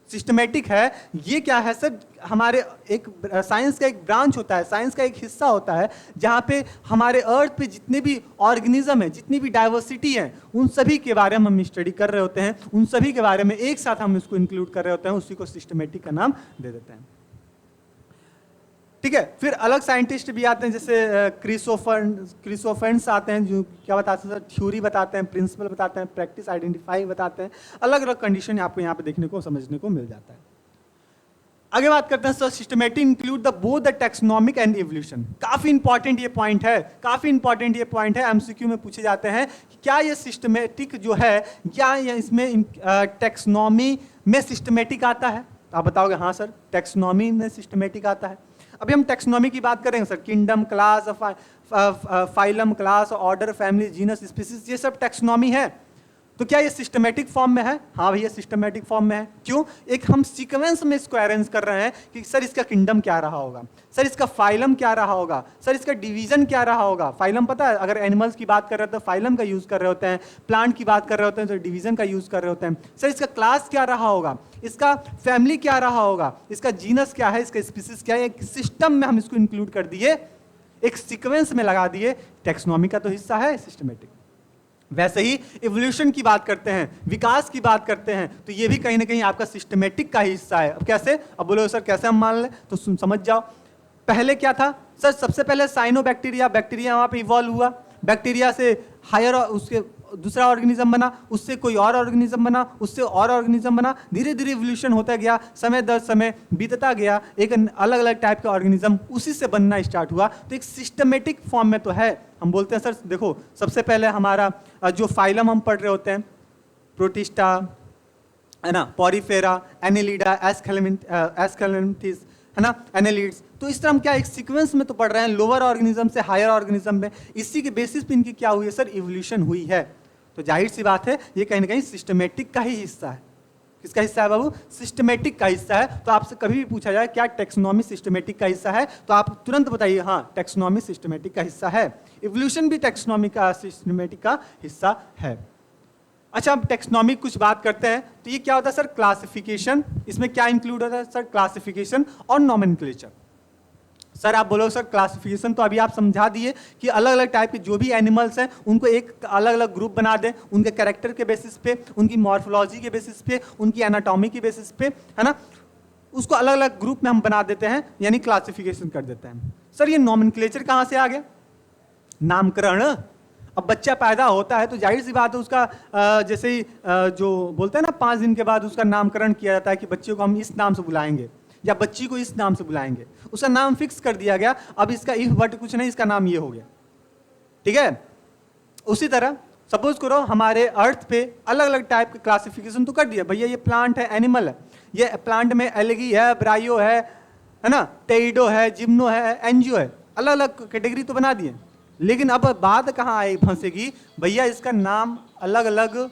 सिस्टमेटिक है ये क्या है सर, हमारे एक साइंस का एक ब्रांच होता है, साइंस का एक हिस्सा होता है, जहाँ पे हमारे अर्थ पे जितने भी ऑर्गेनिज्म है, जितनी भी डाइवर्सिटी है, उन सभी के बारे में हम स्टडी कर रहे होते हैं, उन सभी के बारे में एक साथ हम इसको इंक्लूड कर रहे होते हैं, उसी को सिस्टमेटिक का नाम दे देते हैं। ठीक है, फिर अलग साइंटिस्ट भी आते हैं, जैसे क्रिसोफेंस आते हैं, जो क्या बताते हैं सर, थ्योरी बताते हैं, प्रिंसिपल बताते हैं, प्रैक्टिस आइडेंटिफाई बताते हैं, अलग अलग कंडीशन आपको यहाँ पे देखने को समझने को मिल जाता है। आगे बात करते हैं sir, systematic include the both the taxonomic and evolution. काफी इंपॉर्टेंट ये पॉइंट है, एमसीक्यू में पूछे जाते हैं कि क्या ये सिस्टमेटिक जो है, क्या ये इसमें टेक्सोनॉमी में सिस्टमेटिक आता है? आप बताओगे हाँ सर, टेक्सोनॉमी में सिस्टमेटिक आता है। अभी हम टेक्सोनॉमी की बात करेंगे sir, kingdom, class, phylum, class, order, family, genus, species, ये सब टेक्सोनॉमी है। तो क्या ये सिस्टमेटिक फॉर्म में है? हाँ भैया सिस्टमेटिक फॉर्म में है। क्यों? एक हम सीक्वेंस में इसको अरेंज कर रहे हैं कि सर इसका किंगडम क्या रहा होगा, सर इसका फाइलम क्या रहा होगा, सर इसका डिवीजन क्या रहा होगा। फाइलम पता है, अगर एनिमल्स की बात कर रहे हैं तो फाइलम का यूज कर रहे होते हैं, प्लांट की बात कर रहे होते हैं तो डिवीजन का यूज कर रहे होते हैं। सर इसका क्लास क्या रहा होगा, इसका फैमिली क्या रहा होगा, इसका जीनस क्या है, इसका स्पीसीज क्या है। एक सिस्टम में हम इसको इंक्लूड कर दिए, एक सीक्वेंस में लगा दिए, टेक्सोनॉमी का तो हिस्सा है सिस्टमेटिक। वैसे ही इवोल्यूशन की बात करते हैं, विकास की बात करते हैं, तो ये भी कहीं ना कहीं आपका सिस्टमेटिक का ही हिस्सा है। अब कैसे? अब बोलो सर कैसे हम मान लें, तो समझ जाओ। पहले क्या था सर, सबसे पहले साइनोबैक्टीरिया, बैक्टीरिया वहाँ पे इवॉल्व हुआ, बैक्टीरिया से हायर उसके दूसरा ऑर्गेनिज्म बना, उससे कोई और ऑर्गेनिज्म बना, उससे और ऑर्गेनिज्म बना, धीरे धीरे इवोल्यूशन होता गया, समय दर समय बीतता गया, एक अलग अलग टाइप का ऑर्गेनिज्म उसी से बनना स्टार्ट हुआ। तो एक सिस्टमेटिक फॉर्म में तो है। हम बोलते हैं सर देखो, सबसे पहले हमारा जो फाइलम हम पढ़ रहे होते हैं, प्रोटिस्टा है ना, पॉरीफेरा, एनेलिडा, एस्केलेंथिस है ना, एनेलिड्स। तो इस तरह हम क्या एक सीक्वेंस में तो पढ़ रहे हैं, लोअर ऑर्गेनिज्म से हायर ऑर्गेनिज्म में, इसी के बेसिस पे इनकी क्या हुई है सर, इवोल्यूशन हुई है। तो जाहिर सी बात है ये कहीं ना कहीं सिस्टमेटिक का ही हिस्सा है। किसका हिस्सा है बाबू? सिस्टमेटिक का हिस्सा है। तो आपसे कभी भी पूछा जाए क्या टेक्सोनॉमी सिस्टमेटिक का हिस्सा है, तो आप तुरंत बताइए हाँ टेक्सोनॉमी सिस्टमेटिक का हिस्सा है, इवोल्यूशन भी टेक्सोनॉमी का सिस्टमेटिक का हिस्सा है। अच्छा, अब टेक्सोनॉमी कुछ बात करते हैं, तो ये क्या होता है सर, क्लासिफिकेशन। इसमें क्या इंक्लूड होता है सर, क्लासिफिकेशन और नॉमेनक्लेचर। सर आप बोलो सर क्लासिफिकेशन तो अभी आप समझा दिए कि अलग अलग टाइप के जो भी एनिमल्स हैं उनको एक अलग अलग ग्रुप बना दें, उनके कैरेक्टर के बेसिस पे, उनकी मॉर्फोलॉजी के बेसिस पे, उनकी एनाटॉमी के बेसिस पे, है ना, उसको अलग अलग ग्रुप में हम बना देते हैं, यानी क्लासिफिकेशन कर देते हैं। सर ये नॉमेनक्लेचर कहाँ से आ गया? नामकरण। अब बच्चा पैदा होता है तो जाहिर सी बात है उसका जैसे ही जो बोलते हैं ना 5 दिन के बाद उसका नामकरण किया जाता है कि बच्चे को हम इस नाम से बुलाएंगे या बच्ची को इस नाम से बुलाएंगे, उसका नाम फिक्स कर दिया गया। अब इसका इफ बट कुछ नहीं, इसका नाम ये हो गया, ठीक है। उसी तरह सपोज करो हमारे अर्थ पे अलग अलग टाइप के क्लासिफिकेशन तो कर दिया, भैया ये प्लांट है, एनिमल है, ये प्लांट में एल्गी है, ब्रायो है ना, टेइडो है, जिम्नो है, एंजियो है, अलग अलग कैटेगरी तो बना दिए। लेकिन अब बात कहाँ आई फंसेगी, भैया इसका नाम अलग अलग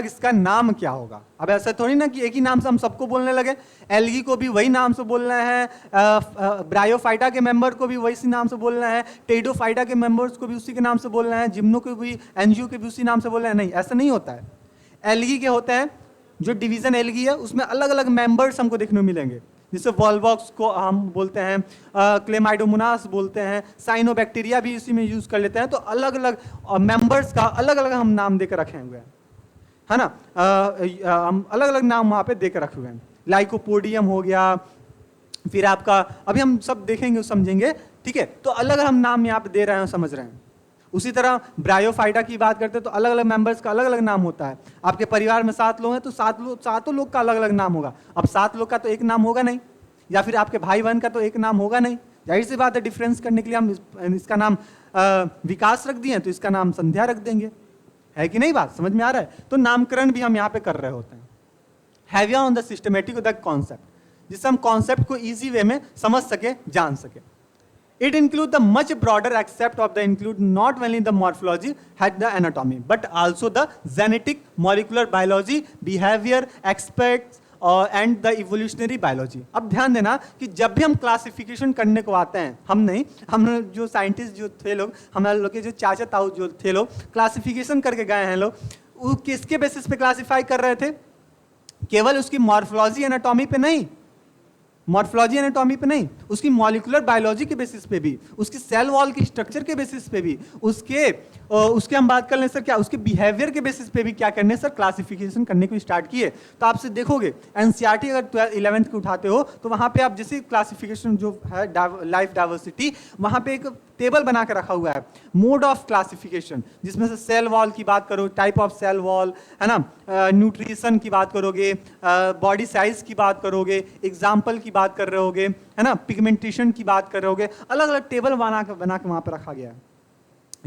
इसका नाम क्या होगा। अब ऐसा थोड़ी ना कि एक ही नाम से हम सबको बोलने लगे, एल्गी को भी वही नाम से बोलना है, ब्रायोफाइटा के मेंबर को भी वही नाम से बोलना है, टेइडोफाइटा के मेंबर्स को भी उसी के नाम से बोलना है, जिम्नो को भी, एंजियो के भी उसी नाम से बोलना है। नहीं, ऐसा नहीं होता है। एल्गी के होते हैं, जो डिवीजन एल्गी है उसमें अलग अलग मेंबर्स हमको देखने को मिलेंगे, जैसे वॉल्वॉक्स को हम बोलते हैं, क्लेमाइडोमोनास बोलते हैं, साइनोबैक्टीरिया भी इसी में यूज कर लेते हैं। तो अलग अलग मेंबर्स का अलग अलग हम नाम देकर रखे हुए हैं, है ना, हम अलग अलग नाम वहाँ पे देकर रखे हुए हैं। लाइकोपोडियम हो गया, फिर आपका अभी हम सब देखेंगे समझेंगे, ठीक है। तो अलग अलग हम नाम यहाँ पे दे रहे हैं, समझ रहे हैं। उसी तरह ब्रायोफाइटा की बात करते हैं तो अलग अलग मेंबर्स का अलग अलग नाम होता है। आपके परिवार में 7 लोग हैं तो सातों लोग का अलग अलग नाम होगा। अब 7 लोग का तो एक नाम होगा नहीं, या फिर आपके भाई बहन का तो एक नाम होगा नहीं। जाहिर सी बात है डिफरेंस करने के लिए हम इसका नाम विकास रख दिए तो इसका नाम संध्या रख देंगे, है कि नहीं? बात समझ में आ रहा है? तो नामकरण भी हम यहाँ पे कर रहे होते हैं। Have you on the systematic the concept. जिससे हम कॉन्सेप्ट को इजी वे में समझ सके, जान सके। It includes the much broader aspect of the include not only the morphology had the anatomy but also the genetic, molecular biology, behavior aspects and the evolutionary biology। अब ध्यान देना कि जब भी हम क्लासिफिकेशन करने को आते हैं, हम नहीं, हम जो साइंटिस्ट जो थे लोग, हमारे लोग के जो चाचा ताऊ जो थे लोग, क्लासिफिकेशन करके गए हैं लोग, वो किसके बेसिस पे क्लासिफाई कर रहे थे? केवल उसकी मॉर्फोलॉजी एनाटॉमी पे नहीं, मॉर्फोलॉजी एनाटॉमी पे नहीं, उसकी मॉलिक्यूलर बायोलॉजी के बेसिस पे भी, उसकी सेल वॉल के स्ट्रक्चर के बेसिस पे भी, उसके हम बात कर लें सर क्या, उसके बिहेवियर के बेसिस पे भी क्या करने सर, क्लासिफिकेशन करने को स्टार्ट किए। तो आपसे देखोगे एनसीईआरटी अगर 11th की उठाते हो तो वहां पे आप जैसे क्लासिफिकेशन जो है लाइफ डाइवर्सिटी, वहां पे एक टेबल बना के रखा हुआ है, मोड ऑफ क्लासिफिकेशन, जिसमें से सेल वॉल की बात करो, टाइप ऑफ सेल वॉल है ना, न्यूट्रिशन की बात करोगे, बॉडी साइज की बात करोगे, एग्जाम्पल की बात कर रहे होगे, है ना, पिगमेंटेशन की बात कर रहे होगे, अलग अलग टेबल बना के वहां पर रखा गया है,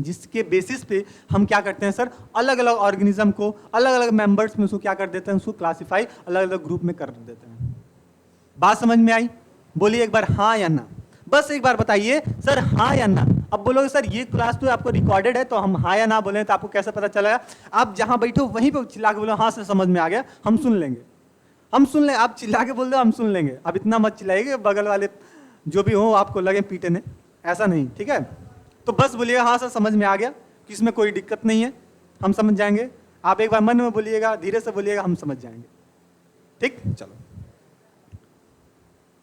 जिसके बेसिस पे हम क्या करते हैं सर, अलग अलग ऑर्गेनिज्म को अलग अलग मेंबर्स में उसको क्या कर देते हैं, उसको क्लासिफाई अलग अलग ग्रुप में कर देते हैं। बात समझ में आई? बोलिए एक बार हाँ या ना, बस एक बार बताइए सर हाँ या ना। अब बोलोगे सर ये क्लास तो आपको रिकॉर्डेड है, तो हम हाँ या ना बोले तो आपको कैसे पता चलेगा? आप जहां बैठो वहीं पे चिल्ला के बोलो हाँ सर समझ में आ गया, हम सुन लेंगे, हम सुन लें। आप चिल्ला के बोल दो हम सुन लेंगे, अब इतना मत चिल्लाइए बगल वाले जो भी हो आपको लगे पीटने, ऐसा नहीं, ठीक है? तो बस बोलिएगा हाँ सर समझ में आ गया, कि इसमें कोई दिक्कत नहीं है, हम समझ जाएंगे। आप एक बार मन में बोलिएगा, धीरे से बोलिएगा, हम समझ जाएंगे, ठीक? चलो,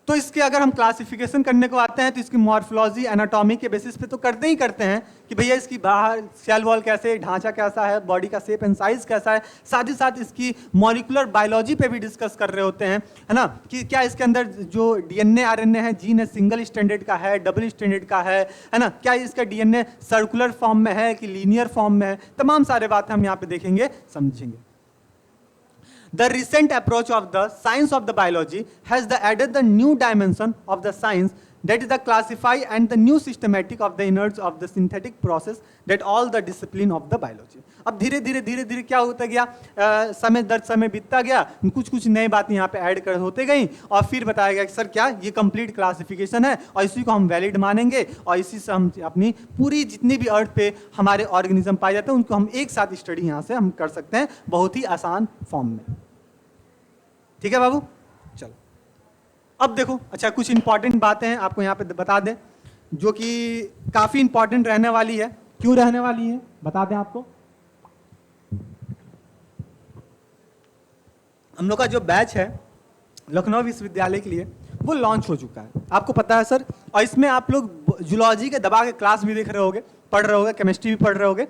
तो इसके अगर हम क्लासिफिकेशन करने को आते हैं तो इसकी मॉर्फोलॉजी एनाटॉमी के बेसिस पे तो करते ही करते हैं कि भैया इसकी बाहर सेल वॉल कैसे, ढांचा कैसा है, बॉडी का शेप एंड साइज कैसा है, साथ ही साथ इसकी मॉलिक्यूलर बायोलॉजी पे भी डिस्कस कर रहे होते हैं, है ना, कि क्या इसके अंदर जो डीएनए आरएनए है, जीन है, सिंगल स्टैंडर्ड का है, डबल स्टैंडर्ड का है ना, क्या इसका डीएनए सर्कुलर फॉर्म में है कि लीनियर फॉर्म में है, तमाम सारे बातें हम यहाँ पे देखेंगे, समझेंगे। The recent approach of the science of the biology has added the new dimension of the science, that is the classify and the new systematic of the innards of the synthetic process that all the discipline of the biology। अब धीरे धीरे क्या होता गया, समय दर समय बीतता गया, कुछ कुछ नई बातें यहाँ पे ऐड कर होते गई, और फिर बताया गया कि सर क्या ये कंप्लीट क्लासिफिकेशन है और इसी को हम वैलिड मानेंगे, और इसी से हम अपनी पूरी जितनी भी अर्थ पे हमारे ऑर्गेनिज्म पाए जाते हैं उनको हम एक साथ स्टडी यहाँ से हम कर सकते हैं बहुत ही आसान फॉर्म में। ठीक है बाबू, चलो अब देखो, अच्छा कुछ इंपॉर्टेंट बातें हैं आपको यहाँ पे बता दें जो कि काफी इंपॉर्टेंट रहने वाली है। क्यों रहने वाली है बता दें आपको। हम लोग का जो बैच है लखनऊ विश्वविद्यालय के लिए वो लॉन्च हो चुका है, आपको पता है सर, और इसमें आप लोग जूलॉजी के दबा के क्लास भी देख रहे होगे, पढ़ रहे होगे, केमिस्ट्री भी पढ़ रहे होगे।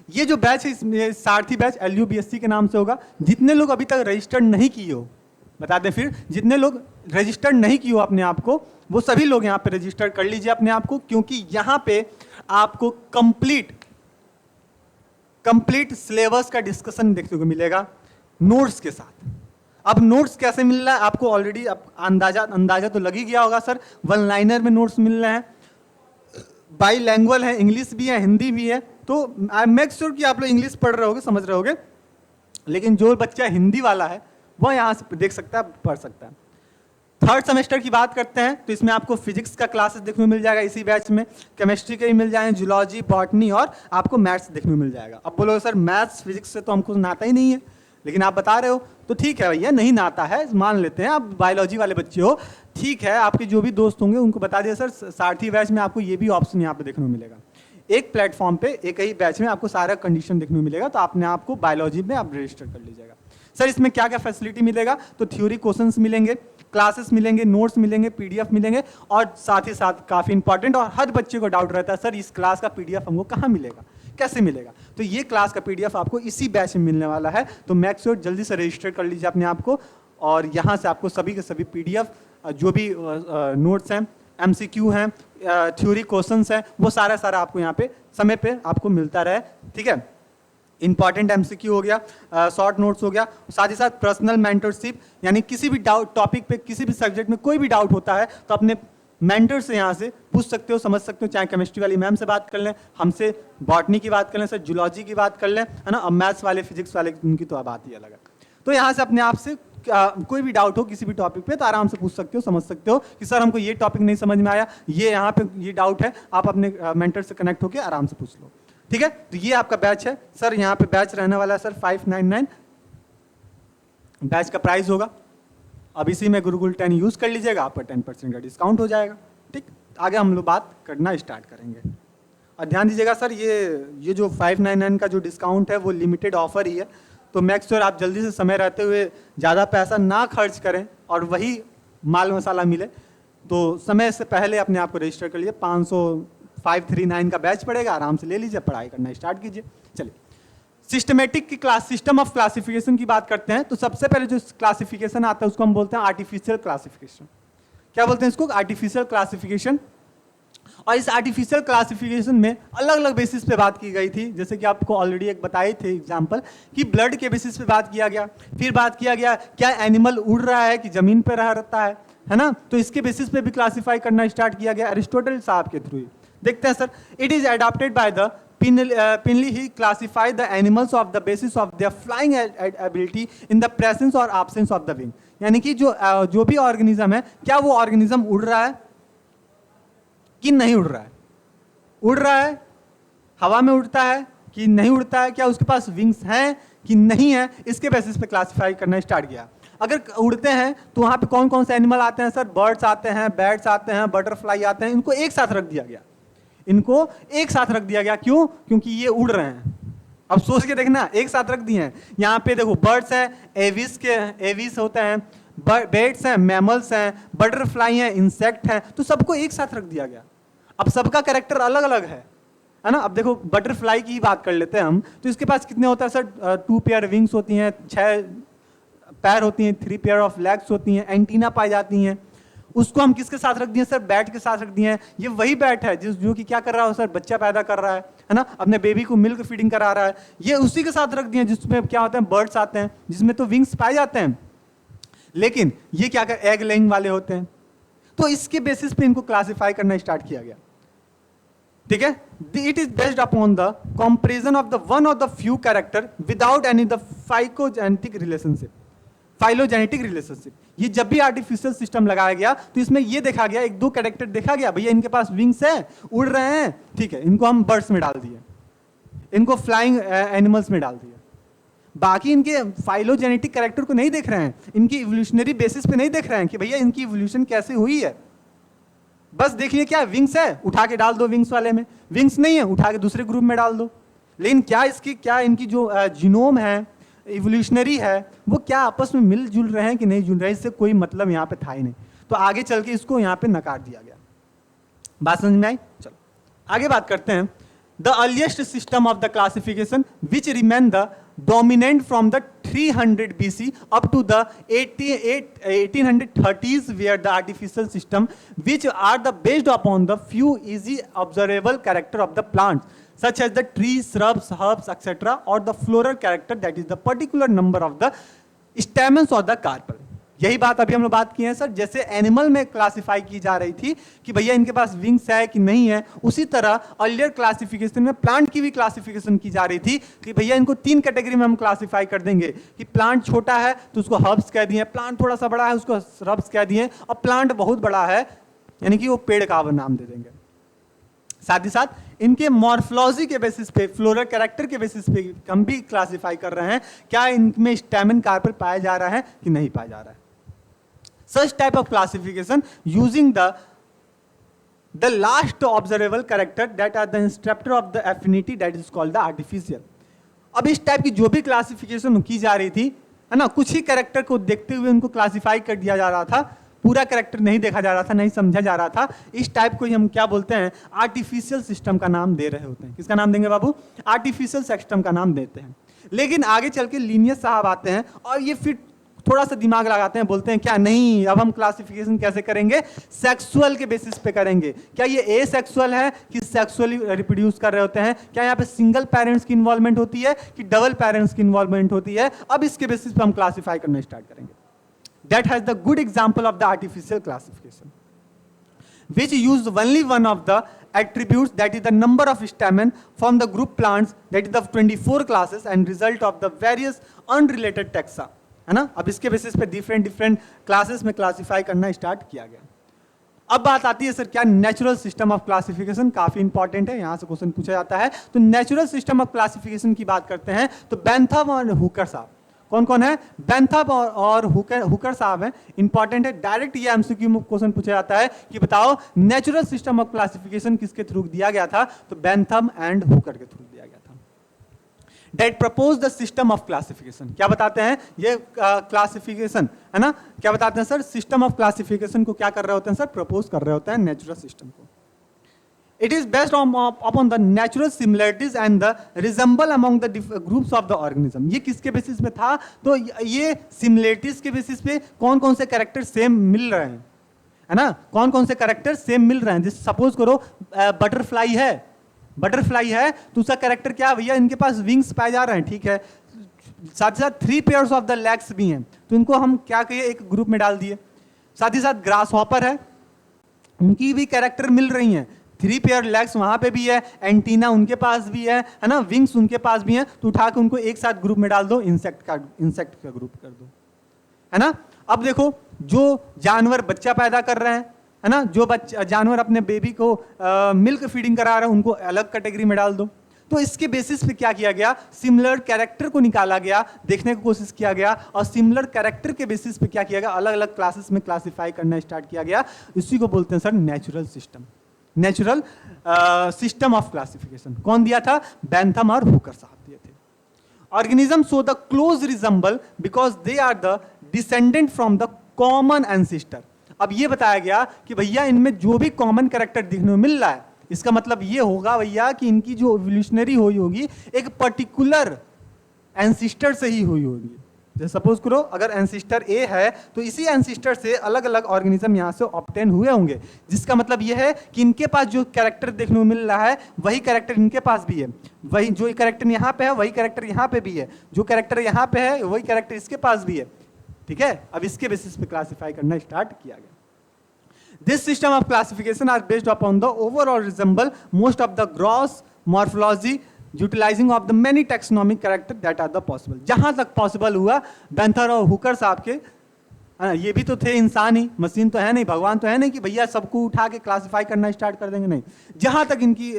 ये जो बैच है इसमें सारथी बैच LUBSC के नाम से होगा। जितने लोग अभी तक रजिस्टर्ड नहीं किए हो, बता दें फिर, जितने लोग रजिस्टर्ड नहीं किए हो अपने आप को, वो सभी लोग यहाँ पे रजिस्टर कर लीजिए अपने आप को, क्योंकि यहाँ पे आपको कंप्लीट सिलेबस का डिस्कशन देखने को मिलेगा नोट्स के साथ। अब नोट्स कैसे मिल रहा है आपको ऑलरेडी अंदाजा तो लग ही गया होगा सर, वन लाइनर में नोट्स मिल रहे हैं, बाईलैंग्वेज है, इंग्लिश भी है, हिंदी भी है। तो आई मेक श्योर कि आप लोग इंग्लिश पढ़ रहे होगे, समझ रहे होगे, लेकिन जो बच्चा हिंदी वाला है वह यहाँ से देख सकता है, पढ़ सकता है। थर्ड सेमेस्टर की बात करते हैं तो इसमें आपको फिजिक्स का क्लासेस देखने को मिल जाएगा इसी बैच में, केमिस्ट्री के भी मिल जाएंगे, जूलॉजी, बॉटनी और आपको मैथ्स देखने को मिल जाएगा। अब बोलो सर मैथ्स फिजिक्स से तो हमको नाता ही नहीं है, लेकिन आप बता रहे हो तो ठीक है भैया, नहीं नाता है, मान लेते हैं आप बायोलॉजी वाले बच्चे हो, ठीक है, आपके जो भी दोस्त होंगे उनको बता दिया सर सारथी बैच में आपको ये भी ऑप्शन यहाँ पे देखने को मिलेगा। एक प्लेटफॉर्म पे एक ही बैच में आपको सारा कंडीशन देखने को मिलेगा, तो आपने आपको बायोलॉजी में आप रजिस्टर कर लीजिएगा। सर इसमें क्या क्या फैसिलिटी मिलेगा, तो थ्योरी क्वेश्चंस मिलेंगे, क्लासेस मिलेंगे, नोट्स मिलेंगे, PDF मिलेंगे, और साथ ही साथ काफी इंपॉर्टेंट और हर बच्चे को डाउट रहता है सर इस क्लास का PDF हमको कहाँ मिलेगा, कैसे मिलेगा। तो ये क्लास का PDF आपको इसी बैच में मिलने वाला है, तो मेक श्योर जल्दी से रजिस्टर कर लीजिए अपने आप को, और यहाँ से आपको सभी के सभी PDF जो भी नोट्स हैं, MCQ हैं, थ्योरी क्वेश्चंस हैं, वो सारा आपको यहाँ पे समय पे आपको मिलता रहे। ठीक है, इंपॉर्टेंट MCQ हो गया, शॉर्ट नोट्स हो गया, साथ ही साथ पर्सनल मेंटरशिप, यानी किसी भी डाउट टॉपिक पे, किसी भी सब्जेक्ट में कोई भी डाउट होता है तो अपने मेंटर से यहाँ से पूछ सकते हो, समझ सकते हो, चाहे केमिस्ट्री वाली मैम से बात कर लें, हमसे बॉटनी की बात कर लें, सर जूलॉजी की बात कर लें, है ना, अब मैथ्स वाले, फिजिक्स वाले, उनकी तो बात ही अलग है। तो यहाँ से अपने आप से कोई भी डाउट हो किसी भी टॉपिक पे तो आराम से पूछ सकते हो, समझ सकते हो कि सर हमको ये टॉपिक नहीं समझ में आया, ये यहाँ पे ये डाउट है, आप अपने मेंटर से कनेक्ट होकर आराम से पूछ लो। ठीक है, तो ये आपका बैच है सर, यहाँ पे बैच रहने वाला है सर 599 बैच का प्राइस होगा। अब इसी में गुरुकुल 10 यूज कर लीजिएगा, आप पर 10% का डिस्काउंट हो जाएगा। ठीक, आगे हम लोग बात करना स्टार्ट करेंगे। और ध्यान दीजिएगा सर, ये जो 599 का जो डिस्काउंट है वो लिमिटेड ऑफर ही है, तो मेक श्योर आप जल्दी से समय रहते हुए ज़्यादा पैसा ना खर्च करें और वही माल मसाला मिले, तो समय से पहले अपने आप को रजिस्टर कर लीजिए। 539 का बैच पड़ेगा, आराम से ले लीजिए, पढ़ाई करना स्टार्ट कीजिए। चलिए सिस्टमेटिक की क्लास, सिस्टम ऑफ क्लासिफिकेशन की बात करते हैं। तो सबसे पहले जो क्लासिफिकेशन आता है उसको हम बोलते हैं आर्टिफिशियल क्लासिफिकेशन। क्या बोलते हैं इसको? Artificial classification. और इस आर्टिफिशियल क्लासिफिकेशन में अलग अलग बेसिस पे बात की गई थी, जैसे कि आपको ऑलरेडी एक बताए थे एग्जांपल कि ब्लड के बेसिस पे बात किया गया, फिर बात किया गया क्या एनिमल उड़ रहा है कि जमीन पे रह रहता है ना, तो इसके बेसिस पे भी क्लासिफाई करना स्टार्ट किया गया अरिस्टोटल साहब के थ्रू। देखते हैं sir, it is adopted by the Pinley. He classified the animals of the basis of their flying ability in the presence or absence of the wing. यानी कि जो भी ऑर्गेनिज्म है, क्या वो ऑर्गेनिज्म उड़ रहा है कि नहीं उड़ रहा है? उड़ रहा है, हवा में उड़ता है कि नहीं उड़ता है, क्या उसके पास विंग्स हैं कि नहीं है, इसके बेसिस पे क्लासिफाई करना स्टार्ट किया। अगर उड़ते हैं तो वहां पे कौन कौन से एनिमल आते हैं सर? बर्ड्स आते हैं, बैट्स आते हैं, बटरफ्लाई आते हैं, इनको एक साथ रख दिया गया। इनको एक साथ रख दिया गया, क्यों? क्योंकि ये उड़ रहे हैं। अब सोच के देखना, एक साथ रख दिए हैं। यहाँ पे देखो बर्ड्स हैं, एविस होते हैं, बेट्स हैं, मैमल्स हैं, बटरफ्लाई हैं, इंसेक्ट हैं, तो सबको एक साथ रख दिया गया। अब सबका कैरेक्टर अलग अलग है ना। अब देखो बटरफ्लाई की ही बात कर लेते हैं हम, तो इसके पास कितने होता है सर? 2 पेयर विंग्स होती हैं, 6 पैर होती हैं, 3 पेयर ऑफ लेग्स होती हैं, एंटीना पाई जाती हैं। उसको हम किसके साथ रख दिए सर? बैट के साथ रख दिए हैं। ये वही बैट है जो कि क्या कर रहा है सर? बच्चा पैदा कर रहा है ना, अपने बेबी को मिल्क फीडिंग करा रहा है। ये उसी के साथ रख दिए हैं जिसमें क्या होते हैं? बर्ड्स आते हैं, जिसमें तो विंग्स पाए जाते हैं, लेकिन ये क्या कर एग लेइंग वाले होते हैं। तो इसके बेसिस पे इनको क्लासिफाई करना स्टार्ट किया गया। ठीक है, it is based upon the comparison of the one of the few character without any the phylogenetic relationship. ये जब भी आर्टिफिशियल सिस्टम लगाया गया तो इसमें ये देखा गया, 1-2 कैरेक्टर देखा गया, भैया इनके पास विंग्स है, उड़ रहे हैं, ठीक है, इनको हम बर्ड्स में डाल दिए, इनको फ्लाइंग एनिमल्स में डाल दिए। बाकी इनके फाइलोजेनेटिक कैरेक्टर को नहीं देख रहे हैं, इनकी इवोल्यूशनरी बेसिस पे नहीं देख रहे हैं कि भैया इनकी इवोल्यूशन कैसे हुई है। बस देखिए क्या विंग्स है, उठा के डाल दो विंग्स वाले में, विंग्स नहीं है, उठा के दूसरे ग्रुप में डाल दो। लेकिन क्या इनकी जो जीनोम है, इवोल्यूशनरी है, वो क्या आपस में मिलजुल रहे हैं कि नहीं जुल रहे हैं, इससे कोई मतलब यहाँ पे था ही नहीं। तो आगे चल के इसको यहाँ पे नकार दिया गया। बात समझ में आई? चलो आगे बात करते हैं। The earliest system of the classification which remain the dominant from the 300 BC up to the 1830s, where the artificial system which are the based upon the few easy observable character of the plants such as the trees, shrubs, herbs, etc., or the floral character, that is the particular number of the stamens or the carpel. यही बात अभी हम लोग बात की है sir, जैसे animal में क्लासिफाई की जा रही थी कि भैया इनके पास विंग्स है कि नहीं है, उसी तरह अर्लियर क्लासिफिकेशन में प्लांट की भी क्लासिफिकेशन की जा रही थी कि भैया इनको 3 कैटेगरी में हम क्लासिफाई कर देंगे कि प्लांट छोटा है तो उसको हर्ब्स कह दिए, प्लांट थोड़ा सा बड़ा है उसको श्रब्स कह दिए, और प्लांट बहुत बड़ा है यानी कि वो पेड़ का नाम दे देंगे। साथ ही साथ इनके मॉर्फोलॉजी के बेसिस पे, फ्लोरल कैरेक्टर के बेसिस पे हम भी क्लासिफाई कर रहे हैं क्या इनमें स्टैमेन कार्पेल पाया जा रहा है कि नहीं पाया जा रहा है। Such type of classification using the last observable character that are the instructor of the affinity, that is called the artificial. अब इस टाइप की जो भी क्लासिफिकेशन की जा रही थी है ना, कुछ ही कैरेक्टर को देखते हुए उनको क्लासिफाई कर दिया जा रहा था, पूरा कैरेक्टर नहीं देखा जा रहा था, नहीं समझा जा रहा था। इस टाइप को ही हम क्या बोलते हैं? आर्टिफिशियल सिस्टम का नाम दे रहे होते हैं। किसका नाम देंगे बाबू? आर्टिफिशियल सिस्टम का नाम देते हैं। लेकिन आगे चल के लीनियस साहब आते हैं और ये फिर थोड़ा सा दिमाग लगाते हैं, बोलते हैं क्या नहीं, अब हम क्लासिफिकेशन कैसे करेंगे? सेक्सुअल के बेसिस पे करेंगे। क्या ये ए सेक्सुअल है कि सेक्सुअली रिप्रोड्यूस कर रहे होते हैं? क्या यहाँ पे सिंगल पेरेंट्स की इन्वॉल्वमेंट होती है कि डबल पेरेंट्स की इन्वॉल्वमेंट होती है? अब इसके बेसिस पे हम क्लासिफाई करना स्टार्ट करेंगे। That has the good example of the artificial classification which use only one of the attributes, that is the number of stamen from the group plants, that is the 24 classes and result of the various unrelated taxa. है ना। अब इसके basis पे different different classes में classify करना start किया गया। अब बात आती है सर क्या नेचुरल सिस्टम ऑफ क्लासिफिकेशन, काफी इंपॉर्टेंट है, यहां से क्वेश्चन पूछा जाता है। तो नेचुरल सिस्टम ऑफ क्लासिफिकेशन की बात करते हैं तो बेंथम और हुकर साहब, कौन कौन है, बेंथम और हुकर साहब हैं, इंपॉर्टेंट है। डायरेक्ट ये एमसीक्यू में क्वेश्चन पूछा जाता है कि बताओ नेचुरल सिस्टम ऑफ क्लासिफिकेशन किसके थ्रू दिया गया था, तो बेंथम एंड हुकर के थ्रू दिया गया था। That propose the system of classification, क्या बताते हैं ये क्लासिफिकेशन है ना, क्या बताते हैं सर, सिस्टम ऑफ क्लासिफिकेशन को क्या कर रहे होते हैं सर, प्रपोज कर रहे होते हैं नेचुरल सिस्टम को। It is based upon the natural similarities and the resemble among the groups of the organism। ये किसके बेसिस पे था, तो ये सिमिलरिटीज के बेसिस पे कौन कौन से कैरेक्टर सेम मिल रहे हैं, है ना, कौन कौन से कैरेक्टर सेम मिल रहे हैं। जैसे सपोज करो बटरफ्लाई है, बटरफ्लाई है तो उसका कैरेक्टर क्या भैया, इनके पास विंग्स पाए जा रहे हैं, ठीक है, साथ ही साथ 3 पेयर्स ऑफ द लेग्स भी हैं, तो इनको हम क्या कहिए एक ग्रुप में डाल दिए। साथ ही साथ ग्रास हॉपर है, उनकी भी कैरेक्टर मिल रही हैं, 3 पेयर लेग्स वहां पे भी है, एंटीना उनके पास भी है ना, विंग्स उनके पास भी हैं, तो उठा के उनको एक साथ ग्रुप में डाल दो, इंसेक्ट का ग्रुप कर दो, है ना। अब देखो जो जानवर बच्चा पैदा कर रहे हैं, है ना, जो जानवर अपने बेबी को मिल्क फीडिंग करा रहे हैं, उनको अलग कैटेगरी में डाल दो। तो इसके बेसिस पे क्या किया गया, सिमिलर कैरेक्टर को निकाला गया, देखने की कोशिश किया गया, और सिमिलर कैरेक्टर के बेसिस पे क्या किया गया, अलग अलग क्लासेस में क्लासिफाई करना स्टार्ट किया गया। इसी को बोलते हैं sir natural system, natural system of classification. कौन दिया था, बेंथम और हुकर साहब दिए थे। Organism show the close resemble because they are the descendant from the common ancestor. अब ये बताया गया कि भैया इनमें जो भी कॉमन कैरेक्टर देखने को मिल रहा है, इसका मतलब ये होगा भैया कि इनकी जो इवोल्यूशनरी हुई होगी एक पर्टिकुलर एंसिस्टर से ही हुई होगी। जैसे सपोज करो अगर एंसिस्टर ए है तो इसी एंसिस्टर से अलग अलग ऑर्गेनिज्म यहाँ से ऑब्टेन हुए होंगे, जिसका मतलब ये है कि इनके पास जो कैरेक्टर देखने को मिल रहा है वही कैरेक्टर इनके पास भी है, वही जो कैरेक्टर यहाँ पे है वही कैरेक्टर यहाँ पे भी है, जो कैरेक्टर यहाँ पे है वही कैरेक्टर इसके पास भी है, ठीक है। अब इसके बेसिस पे क्लासिफाई करना स्टार्ट किया गया। This system of classification are based upon the overall resemble most of the gross morphology utilizing of the many taxonomic character that are the possible. जहां तक पॉसिबल हुआ बेंथर और हुकर साहब के, ये भी तो थे इंसान ही, मशीन तो है नहीं, भगवान तो है नहीं कि भैया सबको उठा के क्लासिफाई करना स्टार्ट कर देंगे, नहीं। जहां तक इनकी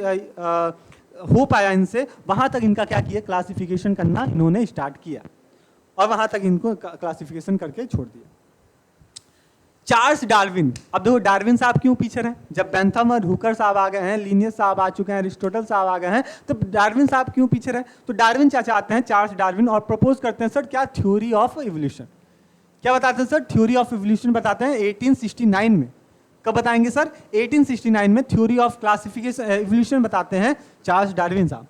हो पाया इनसे, वहां तक इनका क्या किया, क्लासिफिकेशन करना इन्होंने स्टार्ट किया, और वहां तक इनको क्लासिफिकेशन करके छोड़ दिया। चार्ल्स डार्विन, अब देखो डार्विन साहब क्यों पीछे रहे, जब बेंथम और हुकर साहब आ गए हैं, लिनियस साहब आ चुके हैं, अरिस्टोटल साहब आ गए हैं, तो डार्विन साहब क्यों पीछे रहे, तो डार्विन क्या चाहते हैं, चार्ल्स डार्विन, और प्रपोज करते हैं सर क्या, थ्योरी ऑफ इवोल्यूशन। क्या बताते हैं सर, थ्योरी ऑफ इवोल्यूशन बताते हैं 1869 में। कब बताएंगे सर, 1869 में थ्योरी ऑफ क्लासिफिकेशन इवोल्यूशन बताते हैं चार्ल्स डार्विन साहब।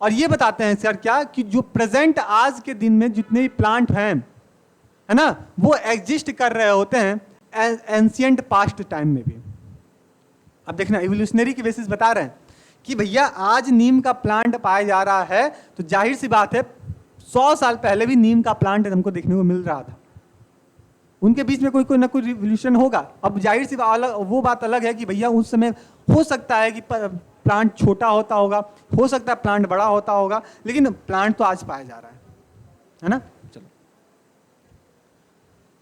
और ये बताते हैं सर क्या, कि जो प्रेजेंट आज के दिन में जितने भी प्लांट हैं, है ना, वो एग्जिस्ट कर रहे होते हैं एंशिएंट पास्ट टाइम में भी। अब देखना इवोल्यूशनरी की बेसिस बता रहे हैं कि भैया आज नीम का प्लांट पाया जा रहा है, तो जाहिर सी बात है 100 साल पहले भी नीम का प्लांट हमको देखने को मिल रहा था, उनके बीच में कोई ना कोई रिवोल्यूशन होगा। अब जाहिर सी वो बात अलग है कि भैया उस समय हो सकता है कि प्लांट छोटा होता होगा, हो सकता है प्लांट बड़ा होता होगा, लेकिन प्लांट तो आज पाया जा रहा है ना। चलो,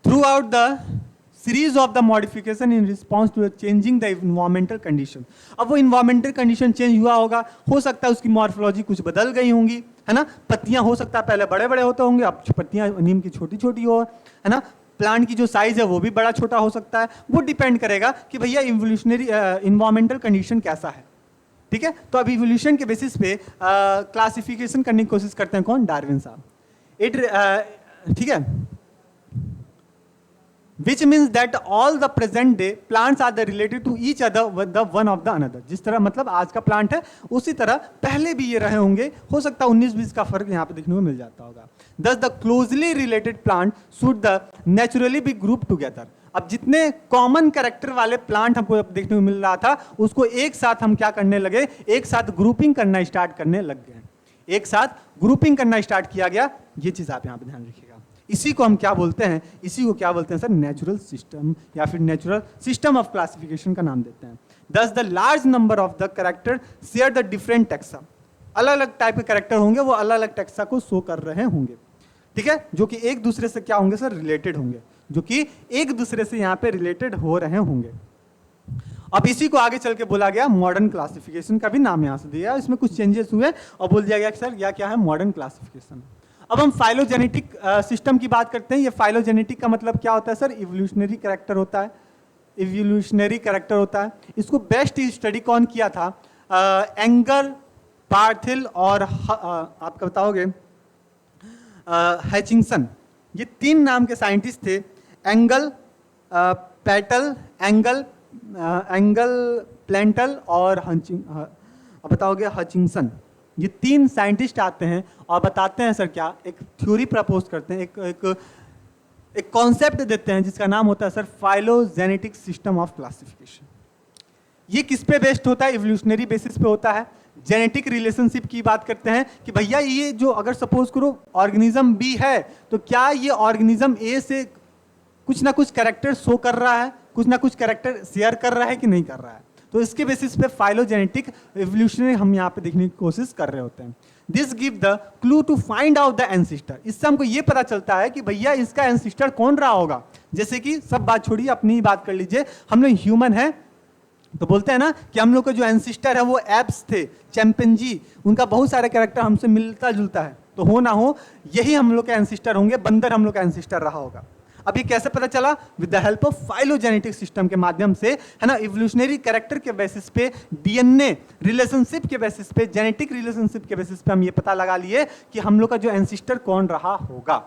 throughout the series of the modification in response to changing the environmental condition. अब वो इन्वायरमेंटल कंडीशन चेंज हुआ होगा, हो सकता है उसकी मॉर्फोलॉजी कुछ बदल गई होंगी, है ना, पत्तियां हो सकता है पहले बड़े बड़े होते होंगे, अब पत्तियां नीम की छोटी छोटी हो, है ना, प्लांट की जो साइज है वो भी बड़ा छोटा हो सकता है, वो डिपेंड करेगा कि भैया इवोल्यूशनरी इन्वायरमेंटल कंडीशन कैसा है, ठीक है। तो अब इवोल्यूशन के बेसिस पे क्लासिफिकेशन करने की कोशिश करते हैं कौन, डार्विन साहब। ठीक है, which means that all the present day plants are the related to each other with the one of the another। जिस तरह मतलब आज का प्लांट है उसी तरह पहले भी ये रहे होंगे, हो सकता है 19-20 का फर्क यहाँ पे देखने को मिल जाता होगा। Thus the closely related plant should the naturally be grouped together। अब जितने कॉमन कैरेक्टर वाले प्लांट हमको देखने को मिल रहा था, उसको एक साथ हम क्या करने लगे, एक साथ ग्रुपिंग करना स्टार्ट करने लग गए, एक साथ ग्रुपिंग करना स्टार्ट किया गया। ये चीज आप यहाँ पे ध्यान रखिएगा। इसी को हम क्या बोलते हैं, इसी को क्या बोलते हैं सर, नेचुरल सिस्टम या फिर नेचुरल सिस्टम ऑफ क्लासिफिकेशन का नाम देते हैं। दस the large number of the character share the different taxa. अलग अलग टाइप के कैरेक्टर होंगे, वो अलग अलग टेक्सा को शो कर रहे होंगे, ठीक है, जो कि एक दूसरे से क्या होंगे सर, रिलेटेड होंगे, जो कि एक दूसरे से यहाँ पे रिलेटेड हो रहे होंगे। अब इसी को आगे चल के बोला गया मॉडर्न क्लासिफिकेशन, का भी नाम यहाँ से दिया, इसमें कुछ चेंजेस हुए और बोल दिया गया कि सर यह क्या है, मॉडर्न क्लासिफिकेशन। अब हम फाइलोजेनेटिक सिस्टम की बात करते हैं। ये फाइलोजेनेटिक का मतलब क्या होता है सर, इवोल्यूशनरी कैरेक्टर होता है, इवोल्यूशनरी कैरेक्टर होता है। इसको बेस्ट स्टडी कौन किया था, एंगर, पार्थिल और आपका बताओगे हैचिंगसन, ये 3 नाम के साइंटिस्ट थे, एंगल, पैटल, एंगल प्लेंटल और बताओगे हचिंगसन। ये 3 साइंटिस्ट आते हैं और बताते हैं सर क्या, एक थ्योरी प्रपोज करते हैं, एक कॉन्सेप्ट देते हैं जिसका नाम होता है sir phylogenetic system of classification. ये किस पे बेस्ड होता है, इवोल्यूशनरी बेसिस पे होता है। जेनेटिक रिलेशनशिप की बात करते हैं कि भैया ये जो अगर सपोज करो ऑर्गेनिज्म बी है, तो क्या ये ऑर्गेनिज्म ए से कुछ ना कुछ कैरेक्टर शो कर रहा है, कुछ ना कुछ कैरेक्टर शेयर कर रहा है कि नहीं कर रहा है। तो इसके बेसिस पे फाइलोजेनेटिक इवोल्यूशनरी हम यहाँ पे देखने की कोशिश कर रहे होते हैं। This give the clue to find out the ancestor. इससे हमको ये पता चलता है कि भैया इसका एंसिस्टर कौन रहा होगा। जैसे कि सब बात छोड़िए, अपनी ही बात कर लीजिए, हम लोग ह्यूमन है तो बोलते हैं ना कि हम लोग का जो एंसिस्टर है वो एप्स थे, चैंपियंजी, उनका बहुत सारे कैरेक्टर हमसे मिलता जुलता है, तो हो ना हो यही हम लोग के एंसिस्टर होंगे, बंदर हम लोग का एंसिस्टर रहा होगा। अब ये कैसे पता चला, with the help of phylogenetic system के माध्यम से, है ना, इवोल्यूशनरी कैरेक्टर के बेसिस पे, डीएनए रिलेशनशिप के बेसिस पे, जेनेटिक रिलेशनशिप के बेसिस पे हम ये पता लगा लिए कि हम लोग का जो एंसिस्टर कौन रहा होगा।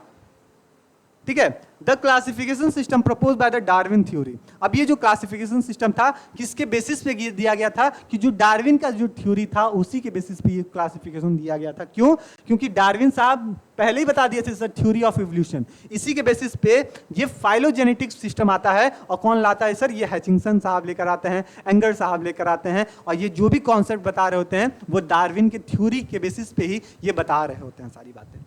ठीक है, the classification system propose by the Darwin theory. अब ये जो क्लासिफिकेशन सिस्टम था किसके बेसिस पे दिया गया था, कि जो डार्विन का जो थ्योरी था उसी के बेसिस पे ये क्लासिफिकेशन दिया गया था। क्यों, क्योंकि डार्विन साहब पहले ही बता दिए थे सर थ्योरी ऑफ इवोल्यूशन, इसी के बेसिस पे ये फाइलोजेनेटिक सिस्टम आता है। और कौन लाता है सर, ये हैचिंगसन साहब लेकर आते हैं, एंगर साहब लेकर आते हैं, और ये जो भी कॉन्सेप्ट बता रहे होते हैं वो डार्विन के थ्योरी के बेसिस पे ही ये बता रहे होते हैं सारी बातें।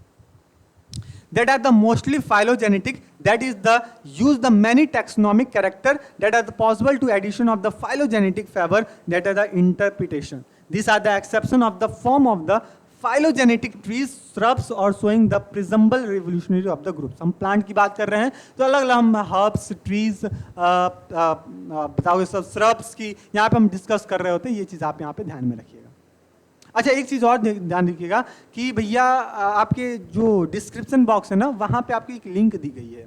That are the mostly phylogenetic, that is the use the many taxonomic character that are the possible to addition of the phylogenetic favor, that are the interpretation. These are the exception of the form of the phylogenetic trees, shrubs or showing the presumptive revolutionary of the groups. हम plant की बात कर रहे हैं तो अलग अलग हम हर्ब्स, ट्रीज, बताओगे सब श्रब्स की यहाँ पे हम डिस्कस कर रहे होते हैं। ये चीज़ आप यहाँ पे ध्यान में रखिएगा। अच्छा, एक चीज़ और ध्यान रखिएगा कि भैया आपके जो डिस्क्रिप्शन बॉक्स है ना, वहाँ पे आपकी एक लिंक दी गई है।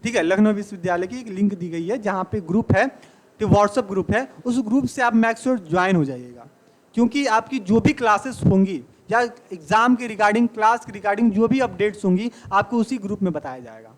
ठीक है, लखनऊ विश्वविद्यालय की एक लिंक दी गई है जहाँ पे ग्रुप है, तो व्हाट्सएप ग्रुप है, उस ग्रुप से आप मेक श्योर ज्वाइन हो जाइएगा। क्योंकि आपकी जो भी क्लासेस होंगी या एग्जाम के रिगार्डिंग, क्लास के रिगार्डिंग जो भी अपडेट्स होंगी आपको उसी ग्रुप में बताया जाएगा।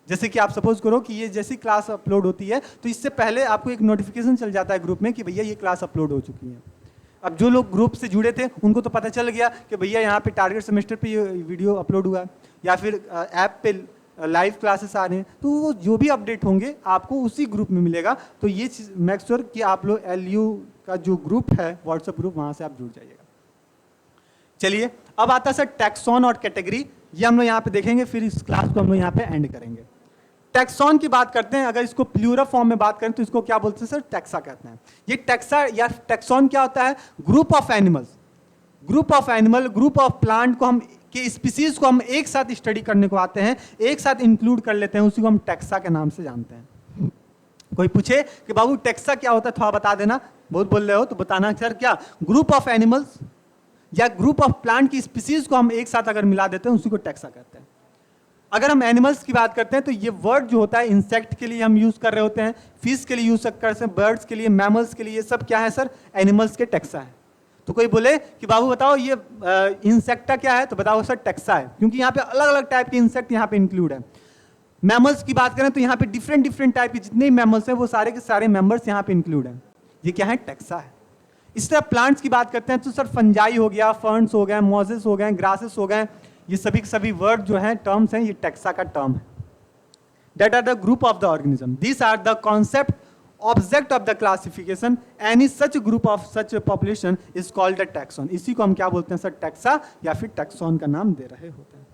जैसे कि आप सपोज करो कि ये जैसी क्लास अपलोड होती है तो इससे पहले आपको एक नोटिफिकेशन चल जाता है ग्रुप में कि भैया ये क्लास अपलोड हो चुकी है। अब जो लोग ग्रुप से जुड़े थे उनको तो पता चल गया कि भैया यहाँ पे टारगेट सेमेस्टर पे ये वीडियो अपलोड हुआ है या फिर ऐप पे लाइव क्लासेस आ रहे हैं, तो वो जो भी अपडेट होंगे आपको उसी ग्रुप में मिलेगा। तो ये चीज़ मेक श्योर कि आप लोग LU का जो ग्रुप है व्हाट्सएप ग्रुप, वहाँ से आप जुड़ जाइएगा। चलिए, अब आता है सर टैक्सॉन और कैटेगरी, ये हम लोग यहाँ पे देखेंगे, फिर इस क्लास को हम लोग यहाँ पे एंड करेंगे। टैक्सॉन की बात करते हैं, अगर इसको प्लूरल फॉर्म में बात करें तो इसको क्या बोलते हैं सर, टैक्सा कहते हैं। ये टैक्सा या टैक्सॉन क्या होता है, group of animals, group of animal, group of plant को हम के स्पीसीज को हम एक साथ स्टडी करने को आते हैं, एक साथ इंक्लूड कर लेते हैं, उसी को हम टैक्सा के नाम से जानते हैं। कोई पूछे कि बाबू टैक्सा क्या होता है, थोड़ा बता देना, बहुत बोल रहे हो तो बताना सर क्या, ग्रुप ऑफ एनिमल्स या ग्रुप ऑफ प्लांट की स्पीसीज को हम एक साथ अगर मिला देते हैं उसी को टैक्सा कहते हैं। अगर हम एनिमल्स की बात करते हैं तो ये वर्ड जो होता है इंसेक्ट के लिए हम यूज कर रहे होते हैं, फिश के लिए यूज कर सकते हैं, बर्ड्स के लिए, मैमल्स के लिए, ये सब क्या है सर, एनिमल्स के टैक्सा है। तो कोई बोले कि बाबू बताओ ये इंसेक्टा क्या है, तो बताओ सर टैक्सा है, क्योंकि यहाँ पे अलग अलग टाइप के इंसेक्ट यहाँ पे इंक्लूड है। मैमल्स की बात करें तो यहाँ पे डिफरेंट टाइप के जितने मैमल्स हैं वो सारे के सारे मेंबर्स यहाँ पे इंक्लूड हैं, ये क्या है, टैक्सा है। इस तरह प्लांट्स की बात करते हैं तो सर फंजाई हो गया, फर्न्स हो गए, मॉजेस हो गए, ग्रासेस हो गए, ये सभी के सभी वर्ड जो हैं, टर्म्स हैं, ये टैक्सा का टर्म है। That are the group of the organism, this are the concept object of the classification, any such group of such population is called the taxon. इसी को हम क्या बोलते हैं सर, टैक्सा या फिर टैक्सॉन का नाम दे रहे होते हैं।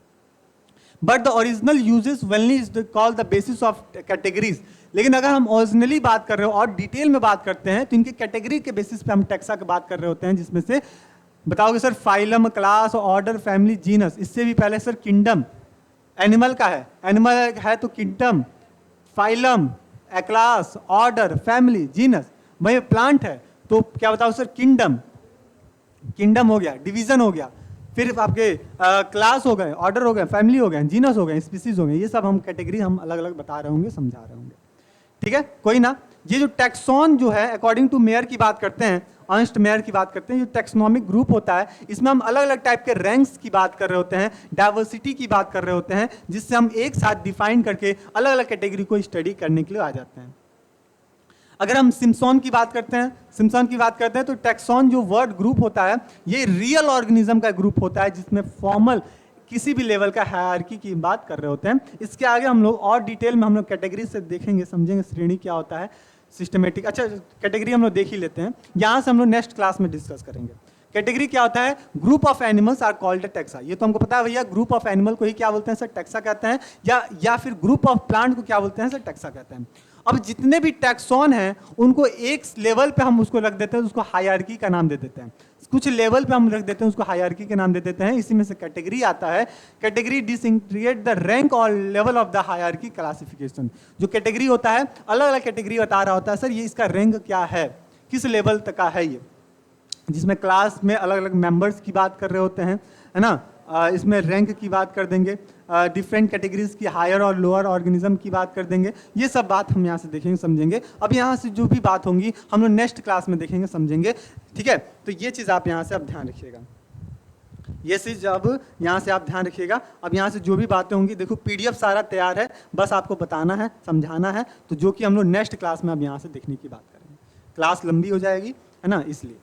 But the original uses vainly is called the basis of categories. लेकिन अगर हम ओरिजिनली बात कर रहे हो और डिटेल में बात करते हैं तो इनके कैटेगरी के बेसिस पे हम टैक्सा की बात कर रहे होते हैं, जिसमें से बताओगे sir phylum, class, order, family, genus, इससे भी पहले सर किंगडम, एनिमल का है, एनिमल है तो kingdom, phylum, class, order, family, genus. भाई प्लांट है तो क्या बताओ सर, किंगडम, किंगडम हो गया, डिवीजन हो गया, फिर आपके क्लास हो गए, ऑर्डर हो गए, फैमिली हो गए, जीनस हो गए, स्पीसीज हो गए। ये सब हम कैटेगरी हम अलग अलग बता रहे होंगे, समझा रहे होंगे, ठीक है, कोई ना। ये जो टैक्सॉन जो है, अकॉर्डिंग टू मेयर की बात करते हैं, अर्नस्ट मेयर की बात करते हैं, जो टैक्सोनॉमिक ग्रुप होता है, इसमें हम अलग अलग टाइप के रैंक्स की बात कर रहे होते हैं, डाइवर्सिटी की बात कर रहे होते हैं, जिससे हम एक साथ डिफाइन करके अलग अलग कैटेगरी को स्टडी करने के लिए आ जाते हैं। अगर हम सिम्पसन की बात करते हैं, सिम्पसन की बात करते हैं तो टैक्सॉन जो वर्ड ग्रुप होता है, ये रियल ऑर्गेनिज्म का ग्रुप होता है, जिसमें फॉर्मल किसी भी लेवल का हायरार्की की बात कर रहे होते हैं। इसके आगे हम लोग और डिटेल में हम लोग कैटेगरी से देखेंगे, समझेंगे श्रेणी क्या होता है, सिस्टमेटिक। अच्छा, कैटेगरी हम लोग देख ही लेते हैं, यहाँ से हम लोग नेक्स्ट क्लास में डिस्कस करेंगे। कैटेगरी क्या होता है, group of animals are called taxa. ये तो हमको पता है भैया, ग्रुप ऑफ एनिमल को ही क्या बोलते हैं सर, टैक्सा कहते हैं, या फिर ग्रुप ऑफ प्लांट को क्या बोलते हैं सर, टैक्सा कहते हैं। अब जितने भी टैक्सॉन हैं उनको एक लेवल पे हम उसको रख देते हैं, उसको हायरार्की का नाम दे देते हैं। कुछ लेवल पे हम रख देते हैं, उसको हायरार्की के नाम दे देते हैं। इसी में से कैटेगरी आता है। कैटेगरी डिसइंटीग्रेट द रैंक और level of the hierarchy classification. जो कैटेगरी होता है, अलग अलग कैटेगरी बता रहा होता है, सर ये इसका रैंक क्या है, किस लेवल तक का है ये, जिसमें क्लास में अलग अलग मेंबर्स की बात कर रहे होते हैं, है ना। इसमें रैंक की बात कर देंगे, डिफरेंट कैटेगरीज की हायर और लोअर ऑर्गेनिज्म की बात कर देंगे। ये सब बात हम यहाँ से देखेंगे, समझेंगे। अब यहाँ से जो भी बात होंगी हम लोग नेक्स्ट क्लास में देखेंगे, समझेंगे, ठीक है। तो ये चीज़ आप यहाँ से अब ध्यान रखिएगा, ये चीज़ अब यहाँ से आप ध्यान रखिएगा। अब यहाँ से जो भी बातें होंगी, देखो PDF सारा तैयार है, बस आपको बताना है, समझाना है। तो जो कि हम लोग नेक्स्ट क्लास में अब यहाँ से देखने की बात करेंगे। क्लास लंबी हो जाएगी, है ना, इसलिए।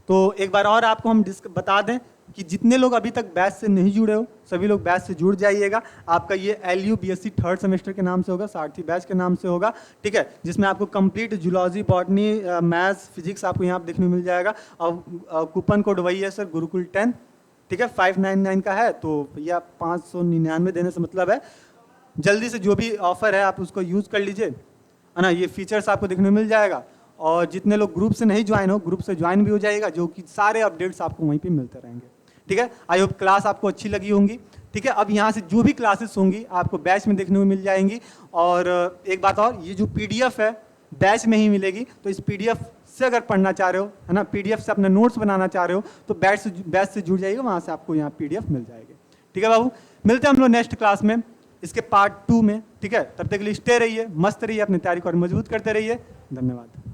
तो एक बार और आपको हम बता दें कि जितने लोग अभी तक बैच से नहीं जुड़े हो, सभी लोग बैच से जुड़ जाइएगा। आपका ये LU BSc थर्ड सेमेस्टर के नाम से होगा, सारथी बैच के नाम से होगा, ठीक है, जिसमें आपको complete zoology, botany, maths, physics आपको यहाँ देखने को मिल जाएगा। और कूपन कोड वही है सर, गुरुकुल 10, ठीक है, 599 का है। तो भैया 599 देने से मतलब है, जल्दी से जो भी ऑफर है आप उसको यूज़ कर लीजिए, है ना। ये फीचर्स आपको देखने को मिल जाएगा। और जितने लोग ग्रुप से नहीं ज्वाइन हो, ग्रुप से ज्वाइन भी हो जाएगा, जो कि सारे अपडेट्स आपको वहीं पे मिलते रहेंगे, ठीक है। आई होप क्लास आपको अच्छी लगी होंगी, ठीक है। अब यहाँ से जो भी क्लासेस होंगी आपको बैच में देखने को मिल जाएंगी। और एक बात और, ये जो PDF है बैच में ही मिलेगी, तो इस PDF से अगर पढ़ना चाह रहे हो, है ना, PDF से अपने नोट्स बनाना चाह रहे हो, तो बैच से जुड़ जाइएगा, वहाँ से आपको यहाँ PDF मिल जाएगी, ठीक है बाबू। मिलते हैं हम लोग नेक्स्ट क्लास में, इसके पार्ट 2 में, ठीक है। तब तक के लिए स्टे रहिए, मस्त रहिए, अपनी तैयारी को और मजबूत करते रहिए। धन्यवाद।